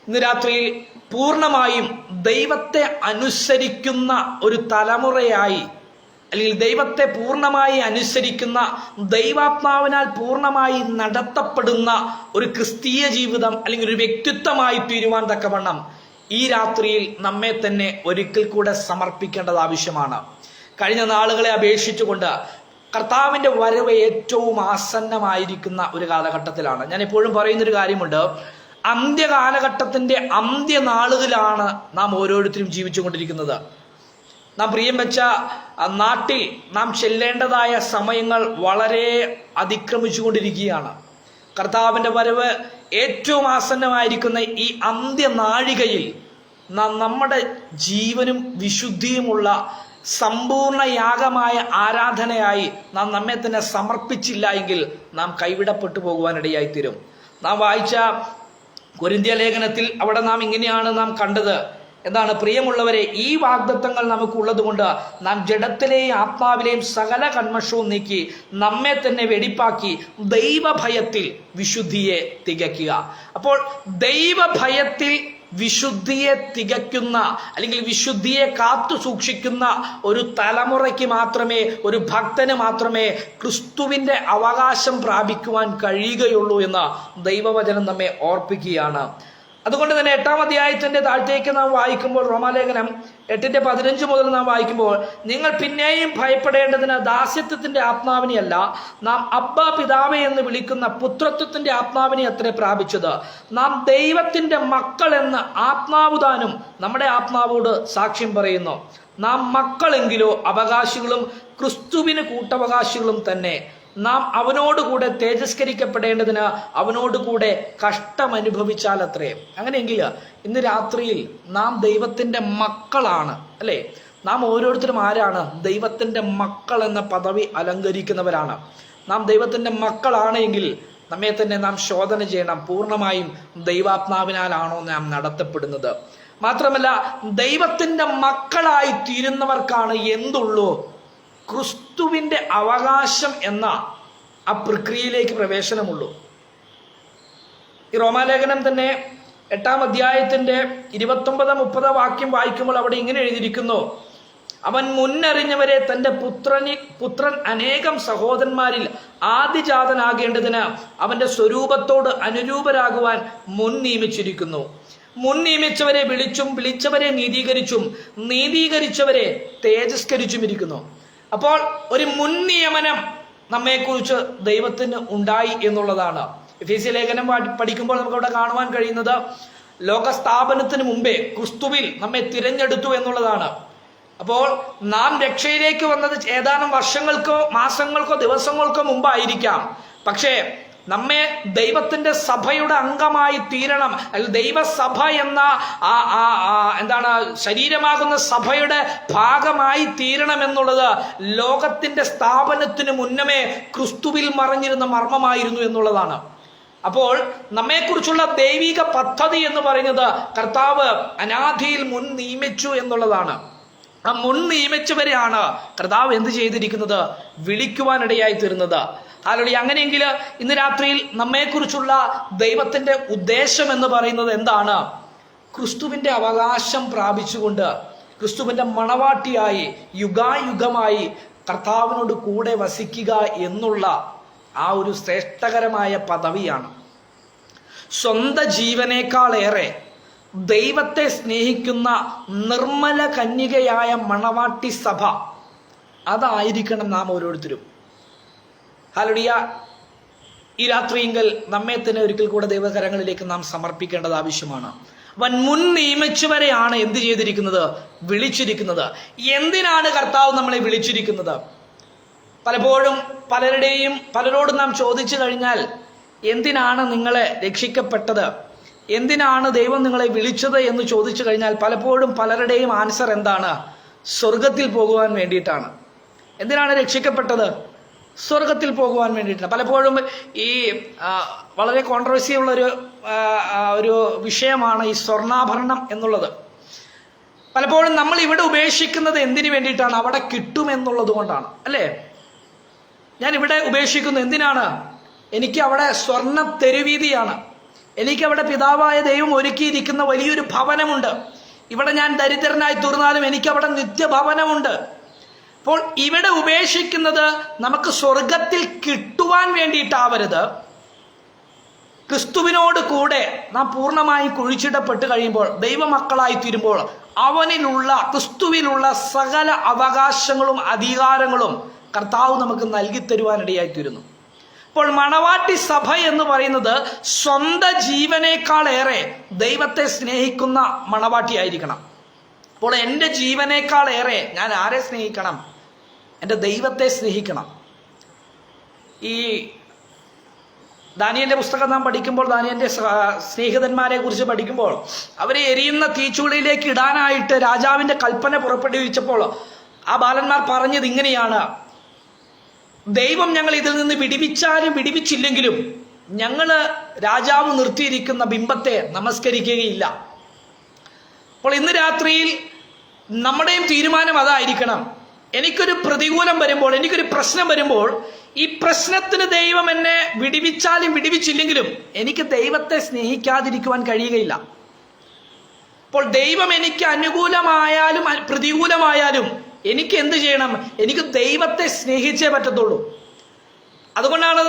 ഇന്ന് രാത്രിയിൽ പൂർണ്ണമായും ദൈവത്തെ അനുസരിക്കുന്ന ഒരു തലമുറയായി, അല്ലെങ്കിൽ ദൈവത്തെ പൂർണ്ണമായി അനുസരിക്കുന്ന, ദൈവാത്മാവിനാൽ പൂർണ്ണമായി നടത്തപ്പെടുന്ന ഒരു ക്രിസ്തീയ ജീവിതം അല്ലെങ്കിൽ ഒരു വ്യക്തിത്വമായി തീരുവാൻ തക്കവണ്ണം ഈ രാത്രിയിൽ നമ്മെ തന്നെ ഒരിക്കൽ കൂടെ സമർപ്പിക്കേണ്ടത് ആവശ്യമാണ്. കഴിഞ്ഞ നാളുകളെ അപേക്ഷിച്ചുകൊണ്ട് കർത്താവിൻ്റെ വരവ് ഏറ്റവും ആസന്നമായിരിക്കുന്ന ഒരു കാലഘട്ടത്തിലാണ്. ഞാൻ എപ്പോഴും പറയുന്നൊരു കാര്യമുണ്ട്, അന്ത്യകാലഘട്ടത്തിൻ്റെ അന്ത്യനാളുകളിലാണ് നാം ഓരോരുത്തരും ജീവിച്ചുകൊണ്ടിരിക്കുന്നത്. നാം പ്രിയം വെച്ച നാട്ടിൽ നാം ചെല്ലേണ്ടതായ സമയങ്ങൾ വളരെ അതിക്രമിച്ചു കൊണ്ടിരിക്കുകയാണ്. കർത്താവിൻ്റെ വരവ് ഏറ്റവും ആസന്നമായിരിക്കുന്ന ഈ അന്ത്യനാഴികയിൽ നാം നമ്മുടെ ജീവനും വിശുദ്ധിയുമുള്ള സമ്പൂർണ്ണ യാഗമായ ആരാധനയായി നാം നമ്മെ തന്നെ സമർപ്പിച്ചില്ല എങ്കിൽ നാം കൈവിടപ്പെട്ടു പോകുവാനിടയായിത്തീരും. നാം വായിച്ച കൊരിന്ത്യ ലേഖനത്തിൽ അവിടെ നാം ഇങ്ങനെയാണ് നാം കണ്ടത്. എന്താണ്? പ്രിയമുള്ളവരെ, ഈ വാഗ്ദത്തങ്ങൾ നമുക്കുള്ളത് കൊണ്ട് നാം ജഡത്തിലെയും ആത്മാവിലെയും സകല കന്മഷവും നീക്കി നമ്മെ തന്നെ വെടിപ്പാക്കി ദൈവഭയത്തിൽ വിശുദ്ധിയെ തികയ്ക്കുക. അപ്പോൾ ദൈവഭയത്തിൽ വിശുദ്ധിയെ തികയ്ക്കുന്ന അല്ലെങ്കിൽ വിശുദ്ധിയെ കാത്തു സൂക്ഷിക്കുന്ന ഒരു തലമുറയ്ക്ക് മാത്രമേ, ഒരു ഭക്തന് മാത്രമേ ക്രിസ്തുവിൻ്റെ അവകാശം പ്രാപിക്കുവാൻ കഴിയുകയുള്ളൂ എന്ന് ദൈവവചനം നമ്മെ ഓർപ്പിക്കുകയാണ്. അതുകൊണ്ട് തന്നെ 8-ാം അധ്യായത്തിന്റെ താഴത്തേക്ക് നാം വായിക്കുമ്പോൾ, റോമാലേഖനം 8:15 മുതൽ നാം വായിക്കുമ്പോൾ, നിങ്ങൾ പിന്നെയും ഭയപ്പെടേണ്ടതിന് ദാസ്യത്വത്തിന്റെ ആത്മാവിനെയല്ല, നാം അബ്ബാ പിതാവേ എന്ന് വിളിക്കുന്ന പുത്രത്വത്തിന്റെ ആത്മാവിനെ അത്രേ പ്രാപിച്ചത്. നാം ദൈവത്തിന്റെ മക്കൾ എന്ന് ആത്മാവുദാനും നമ്മുടെ ആത്മാവോട് സാക്ഷ്യം പറയുന്നു. നാം മക്കളെങ്കിലോ അവകാശികളും ക്രിസ്തുവിന് കൂട്ടവകാശികളും തന്നെ. നാം അവനോടുകൂടെ തേജസ്കരിക്കപ്പെടേണ്ടതിന് അവനോടുകൂടെ കഷ്ടമനുഭവിച്ചാൽ അത്രേ. അങ്ങനെയെങ്കിൽ ഇന്ന് രാത്രിയിൽ നാം ദൈവത്തിൻ്റെ മക്കളാണ്, അല്ലേ? നാം ഓരോരുത്തരും ആരാണ്? ദൈവത്തിൻ്റെ മക്കൾ എന്ന പദവി അലങ്കരിക്കുന്നവരാണ്. നാം ദൈവത്തിൻ്റെ മക്കളാണ് എങ്കിൽ നമ്മെ തന്നെ നാം ശോധന ചെയ്യണം. പൂർണ്ണമായും ദൈവാത്മാവിനാലാണോ നാം നടത്തപ്പെടുന്നത്? മാത്രമല്ല, ദൈവത്തിൻ്റെ മക്കളായി തീരുന്നവർക്കാണ് എന്തുള്ളൂ? ക്രിസ്തുവിൻ്റെ അവകാശം എന്ന ആ പ്രക്രിയയിലേക്ക് പ്രവേശനമുള്ളൂ. ഈ റോമാലേഖനം തന്നെ 8-ാം അധ്യായത്തിന്റെ 29-30 വാക്യം വായിക്കുമ്പോൾ അവിടെ ഇങ്ങനെ എഴുതിയിരിക്കുന്നു, അവൻ മുന്നറിഞ്ഞവരെ തൻ്റെ പുത്രൻ അനേകം സഹോദരന്മാരിൽ ആദിജാതനാകേണ്ടതിന് അവന്റെ സ്വരൂപത്തോട് അനുരൂപരാകുവാൻ മുൻ നിയമിച്ചിരിക്കുന്നു. മുൻ നിയമിച്ചവരെ വിളിച്ചും വിളിച്ചവരെ നീതീകരിച്ചും നീതീകരിച്ചവരെ തേജസ്കരിച്ചും ഇരിക്കുന്നു. അപ്പോൾ ഒരു മുൻ നിയമനം നമ്മെക്കുറിച്ച് ദൈവത്തിന് ഉണ്ടായി എന്നുള്ളതാണ്. എഫേസ്യ ലേഖനം പഠിക്കുമ്പോൾ നമുക്ക് അവിടെ കാണുവാൻ കഴിയുന്നത്, ലോകസ്ഥാപനത്തിന് മുമ്പേ ക്രിസ്തുവിൽ നമ്മെ തിരഞ്ഞെടുത്തു എന്നുള്ളതാണ്. അപ്പോൾ നാം രക്ഷയിലേക്ക് വന്നത് ഏതാനും വർഷങ്ങൾക്കോ മാസങ്ങൾക്കോ ദിവസങ്ങൾക്കോ മുമ്പായിരിക്കാം. പക്ഷേ നമ്മെ ദൈവത്തിന്റെ സഭയുടെ അംഗമായി തീരണം, അല്ലെങ്കിൽ ദൈവസഭ എന്ന എന്താണ് ശരീരമാകുന്ന സഭയുടെ ഭാഗമായി തീരണം എന്നുള്ളത് ലോകത്തിന്റെ സ്ഥാപനത്തിന് മുന്നമേ ക്രിസ്തുവിൽ മറഞ്ഞിരുന്ന മർമ്മമായിരുന്നു എന്നുള്ളതാണ്. അപ്പോൾ നമ്മെക്കുറിച്ചുള്ള ദൈവിക പദ്ധതി എന്ന് പറയുന്നത് കർത്താവ് അനാദിയിൽ മുൻ നിയമിച്ചു എന്നുള്ളതാണ്. ആ മുൻ നിയമിച്ചവരെയാണ് കർത്താവ് എന്ത് ചെയ്തിരിക്കുന്നത്? വിളിക്കുവാനിടയായി തീർന്നത്. ഹല്ലേലൂയ. അങ്ങനെയെങ്കിൽ ഇന്ന് രാത്രിയിൽ നമ്മെക്കുറിച്ചുള്ള ദൈവത്തിന്റെ ഉദ്ദേശം എന്ന് പറയുന്നത് എന്താണ്? ക്രിസ്തുവിന്റെ അവകാശം പ്രാപിച്ചുകൊണ്ട് ക്രിസ്തുവിന്റെ മണവാട്ടിയായി യുഗായുഗമായി കർത്താവിനോട് കൂടെ വസിക്കുക എന്നുള്ള ആ ഒരു ശ്രേഷ്ഠകരമായ പദവിയാണ്. സ്വന്തം ജീവനേക്കാളേറെ ദൈവത്തെ സ്നേഹിക്കുന്ന നിർമ്മല കന്യകയായ മണവാട്ടി സഭ, അതായിരിക്കണം നാം ഓരോരുത്തരും. ഹല്ലേലൂയ. ഈ രാത്രിയെങ്കിൽ നമ്മെ തന്നെ ഒരിക്കൽ കൂടെ ദൈവകരങ്ങളിലേക്ക് നാം സമർപ്പിക്കേണ്ടത് ആവശ്യമാണ്. അവൻ മുൻ നിയമിച്ചവരെയാണ് എന്ത് ചെയ്തിരിക്കുന്നത്? വിളിച്ചിരിക്കുന്നത്. എന്തിനാണ് കർത്താവ് നമ്മളെ വിളിച്ചിരിക്കുന്നത്? പലപ്പോഴും പലരോടും നാം ചോദിച്ചു കഴിഞ്ഞാൽ, എന്തിനാണ് നിങ്ങളെ രക്ഷിക്കപ്പെട്ടത്, എന്തിനാണ് ദൈവം നിങ്ങളെ വിളിച്ചത് എന്ന് ചോദിച്ചു കഴിഞ്ഞാൽ പലപ്പോഴും പലരുടെയും ആൻസർ എന്താണ്? സ്വർഗത്തിൽ പോകുവാൻ വേണ്ടിയിട്ടാണ്. എന്തിനാണ് രക്ഷിക്കപ്പെട്ടത്? സ്വർഗത്തിൽ പോകുവാൻ വേണ്ടിയിട്ടാണ്. പലപ്പോഴും ഈ വളരെ കോൺട്രവേഴ്സി ഉള്ളൊരു ഒരു വിഷയമാണ് ഈ സ്വർണ്ണാഭരണം എന്നുള്ളത്. പലപ്പോഴും നമ്മൾ ഇവിടെ ഉപേക്ഷിക്കുന്നത് എന്തിനു വേണ്ടിയിട്ടാണ്? അവിടെ കിട്ടുമെന്നുള്ളത് കൊണ്ടാണ്, അല്ലേ? ഞാൻ ഇവിടെ ഉപേക്ഷിക്കുന്നത് എന്തിനാണ്? എനിക്ക് അവിടെ സ്വർണ്ണ തെരുവീതിയാണ്, എനിക്കവിടെ പിതാവായ ദൈവം ഒരുക്കിയിരിക്കുന്ന വലിയൊരു ഭവനമുണ്ട്, ഇവിടെ ഞാൻ ദരിദ്രനായി തീർന്നാലും എനിക്കവിടെ നിത്യഭവനമുണ്ട്. അപ്പോൾ ഇവിടെ ഉപേക്ഷിക്കുന്നത് നമുക്ക് സ്വർഗത്തിൽ കിട്ടുവാൻ വേണ്ടിയിട്ടാവരുത്. ക്രിസ്തുവിനോട് കൂടെ നാം പൂർണ്ണമായി കുഴിച്ചിടപ്പെട്ട് കഴിയുമ്പോൾ, ദൈവമക്കളായി തീരുമ്പോൾ അവനിലുള്ള ക്രിസ്തുവിലുള്ള സകല അവകാശങ്ങളും അധികാരങ്ങളും കർത്താവ് നമുക്ക് നൽകി തരുവാനിടയായിത്തീരുന്നു. അപ്പോൾ മണവാട്ടി സഭ എന്ന് പറയുന്നത് സ്വന്തം ജീവനേക്കാളേറെ ദൈവത്തെ സ്നേഹിക്കുന്ന മണവാട്ടിയായിരിക്കണം. അപ്പോൾ എൻ്റെ ജീവനേക്കാളേറെ ഞാൻ ആരെ സ്നേഹിക്കണം? എൻ്റെ ദൈവത്തെ സ്നേഹിക്കണം. ഈ ദാനിയേലിന്റെ പുസ്തകം നാം പഠിക്കുമ്പോൾ, ദാനിയേലിന്റെ സ്നേഹിതന്മാരെ കുറിച്ച് പഠിക്കുമ്പോൾ, അവരെ എരിയുന്ന തീച്ചൂളയിലേക്ക് ഇടാനായിട്ട് രാജാവിന്റെ കൽപ്പന പുറപ്പെടുവിച്ചപ്പോൾ ആ ബാലന്മാർ പറഞ്ഞത് ഇങ്ങനെയാണ്: ദൈവം ഞങ്ങൾ ഇതിൽ നിന്ന് വിടിവിച്ചാലും വിടിവിച്ചില്ലെങ്കിലും ഞങ്ങള് രാജാവ് നിർത്തിയിരിക്കുന്ന ബിംബത്തെ നമസ്കരിക്കുകയില്ല. അപ്പോൾ ഇന്ന് രാത്രിയിൽ നമ്മുടെയും തീരുമാനം അതായിരിക്കണം. എനിക്കൊരു പ്രതികൂലം വരുമ്പോൾ, എനിക്കൊരു പ്രശ്നം വരുമ്പോൾ, ഈ പ്രശ്നത്തിന് ദൈവം എന്നെ വിടിവിച്ചാലും വിടിവിച്ചില്ലെങ്കിലും എനിക്ക് ദൈവത്തെ സ്നേഹിക്കാതിരിക്കുവാൻ കഴിയുകയില്ല. അപ്പോൾ ദൈവം എനിക്ക് അനുകൂലമായാലും പ്രതികൂലമായാലും എനിക്ക് എന്ത് ചെയ്യണം? എനിക്ക് ദൈവത്തെ സ്നേഹിച്ചേ പറ്റത്തുള്ളൂ. അതുകൊണ്ടാണ്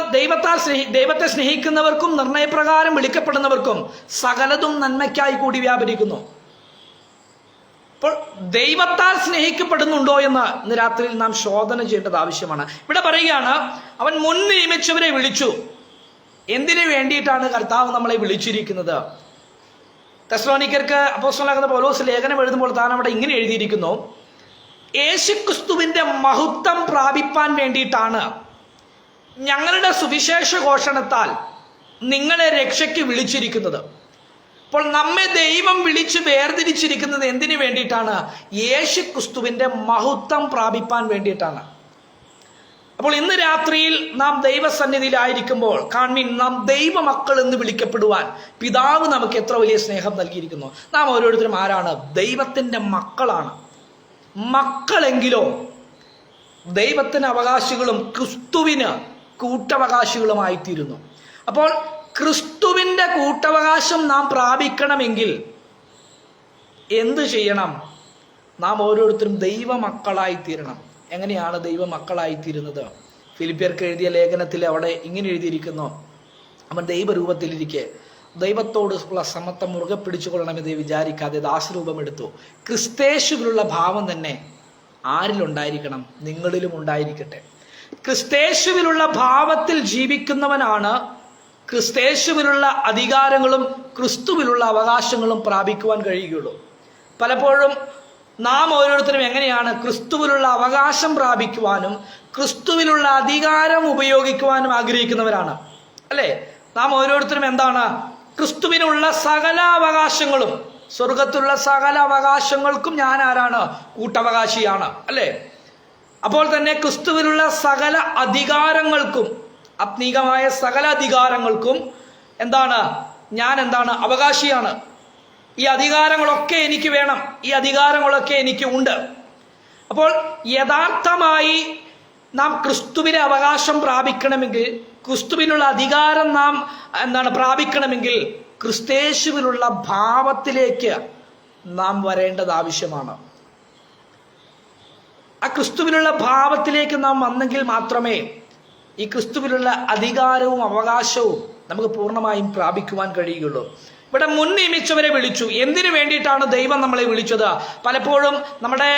ദൈവത്തെ സ്നേഹിക്കുന്നവർക്കും നിർണയപ്രകാരം വിളിക്കപ്പെടുന്നവർക്കും സകലതും നന്മയ്ക്കായി കൂടി വ്യാപരിക്കുന്നു. അപ്പോൾ ദൈവത്താൽ സ്നേഹിക്കപ്പെടുന്നുണ്ടോ എന്ന് ഇന്ന് രാത്രിയിൽ നാം ശോധന ചെയ്യേണ്ടത് ആവശ്യമാണ്. ഇവിടെ പറയുകയാണ്, അവൻ മുൻ നിയമിച്ചവരെ വിളിച്ചു. എന്തിനു വേണ്ടിയിട്ടാണ് കർത്താവ് നമ്മളെ വിളിച്ചിരിക്കുന്നത്? തെസ്സലോനിക്കർക്ക് അപ്പോസ്തലനാകുന്ന പൗലോസ് ലേഖനം എഴുതുമ്പോൾ താൻ അവിടെ ഇങ്ങനെ എഴുതിയിരിക്കുന്നു: യേശുക്രിസ്തുവിന്റെ മഹത്വം പ്രാപിപ്പാൻ വേണ്ടിയിട്ടാണ് ഞങ്ങളുടെ സുവിശേഷ ഘോഷണത്താൽ നിങ്ങളെ രക്ഷയ്ക്ക് വിളിച്ചിരിക്കുന്നത്. അപ്പോൾ നമ്മെ ദൈവം വിളിച്ച് വേർതിരിച്ചിരിക്കുന്നത് എന്തിനു വേണ്ടിയിട്ടാണ്? യേശുക്രിസ്തുവിന്റെ മഹത്വം പ്രാപിപ്പാൻ വേണ്ടിയിട്ടാണ്. അപ്പോൾ ഇന്ന് രാത്രിയിൽ നാം ദൈവസന്നിധിയിലായിരിക്കുമ്പോൾ കാൺമീൻ, നാം ദൈവമക്കൾ എന്ന് വിളിക്കപ്പെടുവാൻ പിതാവ് നമുക്ക് എത്ര വലിയ സ്നേഹം നൽകിയിരിക്കുന്നു. നാം ഓരോരുത്തരും ആരാണ്? ദൈവത്തിന്റെ മക്കളാണ്. മക്കളെങ്കിലോ ദൈവത്തിന് അവകാശികളും ക്രിസ്തുവിന് കൂട്ടവകാശികളുമായിത്തീരുന്നു. അപ്പോൾ ക്രിസ്തുവിന്റെ കൂട്ടവകാശം നാം പ്രാപിക്കണമെങ്കിൽ എന്ത് ചെയ്യണം? നാം ഓരോരുത്തരും ദൈവമക്കളായിത്തീരണം. എങ്ങനെയാണ് ദൈവമക്കളായിത്തീരുന്നത്? ഫിലിപ്പിയർക്ക് എഴുതിയ ലേഖനത്തിൽ അവിടെ ഇങ്ങനെ എഴുതിയിരിക്കുന്നു: അവൻ ദൈവരൂപത്തിലിരിക്കെ ദൈവത്തോടുള്ള സമത്വം മുറുകെ പിടിച്ചുകൊള്ളണമെന്ന് വിചാരിക്കാതെ ദാസരൂപം എടുത്തു. ക്രിസ്തേശുവിലുള്ള ഭാവം തന്നെ ആരിലുണ്ടായിരിക്കണം? നിങ്ങളിലും ഉണ്ടായിരിക്കട്ടെ. ക്രിസ്തേശുവിലുള്ള ഭാവത്തിൽ ജീവിക്കുന്നവനാണ് ക്രിസ്തേശുവിലുള്ള അധികാരങ്ങളും ക്രിസ്തുവിലുള്ള അവകാശങ്ങളും പ്രാപിക്കുവാൻ കഴിയുകയുള്ളൂ. പലപ്പോഴും നാം ഓരോരുത്തരും എങ്ങനെയാണ് ക്രിസ്തുവിലുള്ള അവകാശം പ്രാപിക്കുവാനും ക്രിസ്തുവിലുള്ള അധികാരം ഉപയോഗിക്കുവാനും ആഗ്രഹിക്കുന്നവരാണ്, അല്ലേ? നാം ഓരോരുത്തരും എന്താണ്? ക്രിസ്തുവിനുള്ള സകല അവകാശങ്ങളും, സ്വർഗത്തിലുള്ള സകല അവകാശങ്ങൾക്കും ഞാൻ ആരാണ്? കൂട്ടവകാശിയാണ്, അല്ലേ? അപ്പോൾ തന്നെ ക്രിസ്തുവിലുള്ള സകല അധികാരങ്ങൾക്കും, ആത്മീകമായ സകല അധികാരങ്ങൾക്കും എന്താണ്? ഞാൻ എന്താണ്? അവകാശിയാണ്. ഈ അധികാരങ്ങളൊക്കെ എനിക്ക് വേണം, ഈ അധികാരങ്ങളൊക്കെ എനിക്ക് ഉണ്ട്. അപ്പോൾ യഥാർത്ഥമായി നാം ക്രിസ്തുവിനെ അവകാശം പ്രാപിക്കണമെങ്കിൽ, ക്രിസ്തുവിനുള്ള അധികാരം നാം പ്രാപിക്കണമെങ്കിൽ ക്രിസ്തേശുവിലുള്ള ഭാവത്തിലേക്ക് നാം വരേണ്ടത് ആവശ്യമാണ്. ആ ക്രിസ്തുവിനുള്ള ഭാവത്തിലേക്ക് നാം വന്നെങ്കിൽ മാത്രമേ ഈ ക്രിസ്തുവിലുള്ള അധികാരവും അവകാശവും നമുക്ക് പൂർണ്ണമായും പ്രാപിക്കുവാൻ കഴിയുകയുള്ളൂ. ഇവിടെ മുൻ നിയമിച്ചവരെ വിളിച്ചു. എന്തിനു വേണ്ടിയിട്ടാണ് ദൈവം നമ്മളെ വിളിച്ചത്? പലപ്പോഴും നമ്മുടെ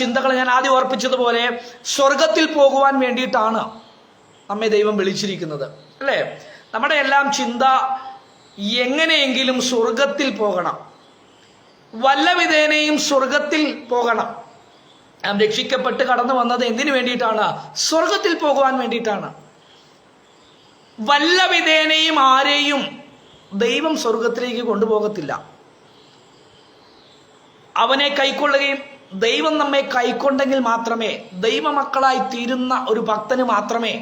ചിന്തകൾ ഞാൻ ആദ്യം ഓർപ്പിച്ചതുപോലെ സ്വർഗത്തിൽ പോകുവാൻ വേണ്ടിയിട്ടാണ് നമ്മെ ദൈവം വിളിച്ചിരിക്കുന്നത്, അല്ലേ? നമ്മുടെ എല്ലാം ചിന്ത എങ്ങനെയെങ്കിലും സ്വർഗത്തിൽ പോകണം, വല്ല വിധേനയും സ്വർഗത്തിൽ പോകണം. നാം രക്ഷിക്കപ്പെട്ട് കടന്നു വന്നത് എന്തിനു വേണ്ടിയിട്ടാണ്? സ്വർഗത്തിൽ പോകുവാൻ വേണ്ടിയിട്ടാണ്. വല്ല വിധേനയും ആരെയും ദൈവം സ്വർഗത്തിലേക്ക് കൊണ്ടുപോകത്തില്ല. അവനെ കൈക്കൊള്ളുകയും ദൈവം നമ്മെ കൈക്കൊണ്ടെങ്കിൽ മാത്രമേ, ദൈവമക്കളായി തീരുന്ന ഒരു ഭക്തന് മാത്രമേ,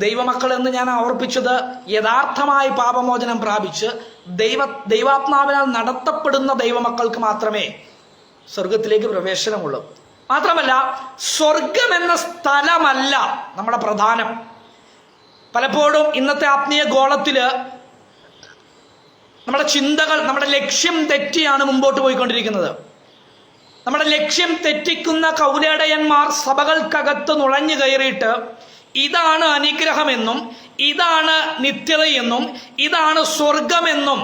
ദൈവമക്കൾ എന്ന് ഞാൻ ഓർപ്പിച്ചത് യഥാർത്ഥമായി പാപമോചനം പ്രാപിച്ച് ദൈവാത്മാവിനാൽ നടത്തപ്പെടുന്ന ദൈവമക്കൾക്ക് മാത്രമേ സ്വർഗത്തിലേക്ക് പ്രവേശനമുള്ളൂ. മാത്രമല്ല, സ്വർഗം എന്ന സ്ഥലമല്ല നമ്മുടെ പ്രധാനം. പലപ്പോഴും ഇന്നത്തെ ആത്മീയ ഗോളത്തില് നമ്മുടെ ചിന്തകൾ, നമ്മുടെ ലക്ഷ്യം തെറ്റിയാണ് മുമ്പോട്ട് പോയിക്കൊണ്ടിരിക്കുന്നത്. നമ്മുടെ ലക്ഷ്യം തെറ്റിക്കുന്ന കൗലേടയന്മാർ സഭകൾക്കകത്ത് നുഴഞ്ഞു കയറിയിട്ട് ഇതാണ് അനുഗ്രഹമെന്നും ഇതാണ് നിത്യതയെന്നും ഇതാണ് സ്വർഗമെന്നും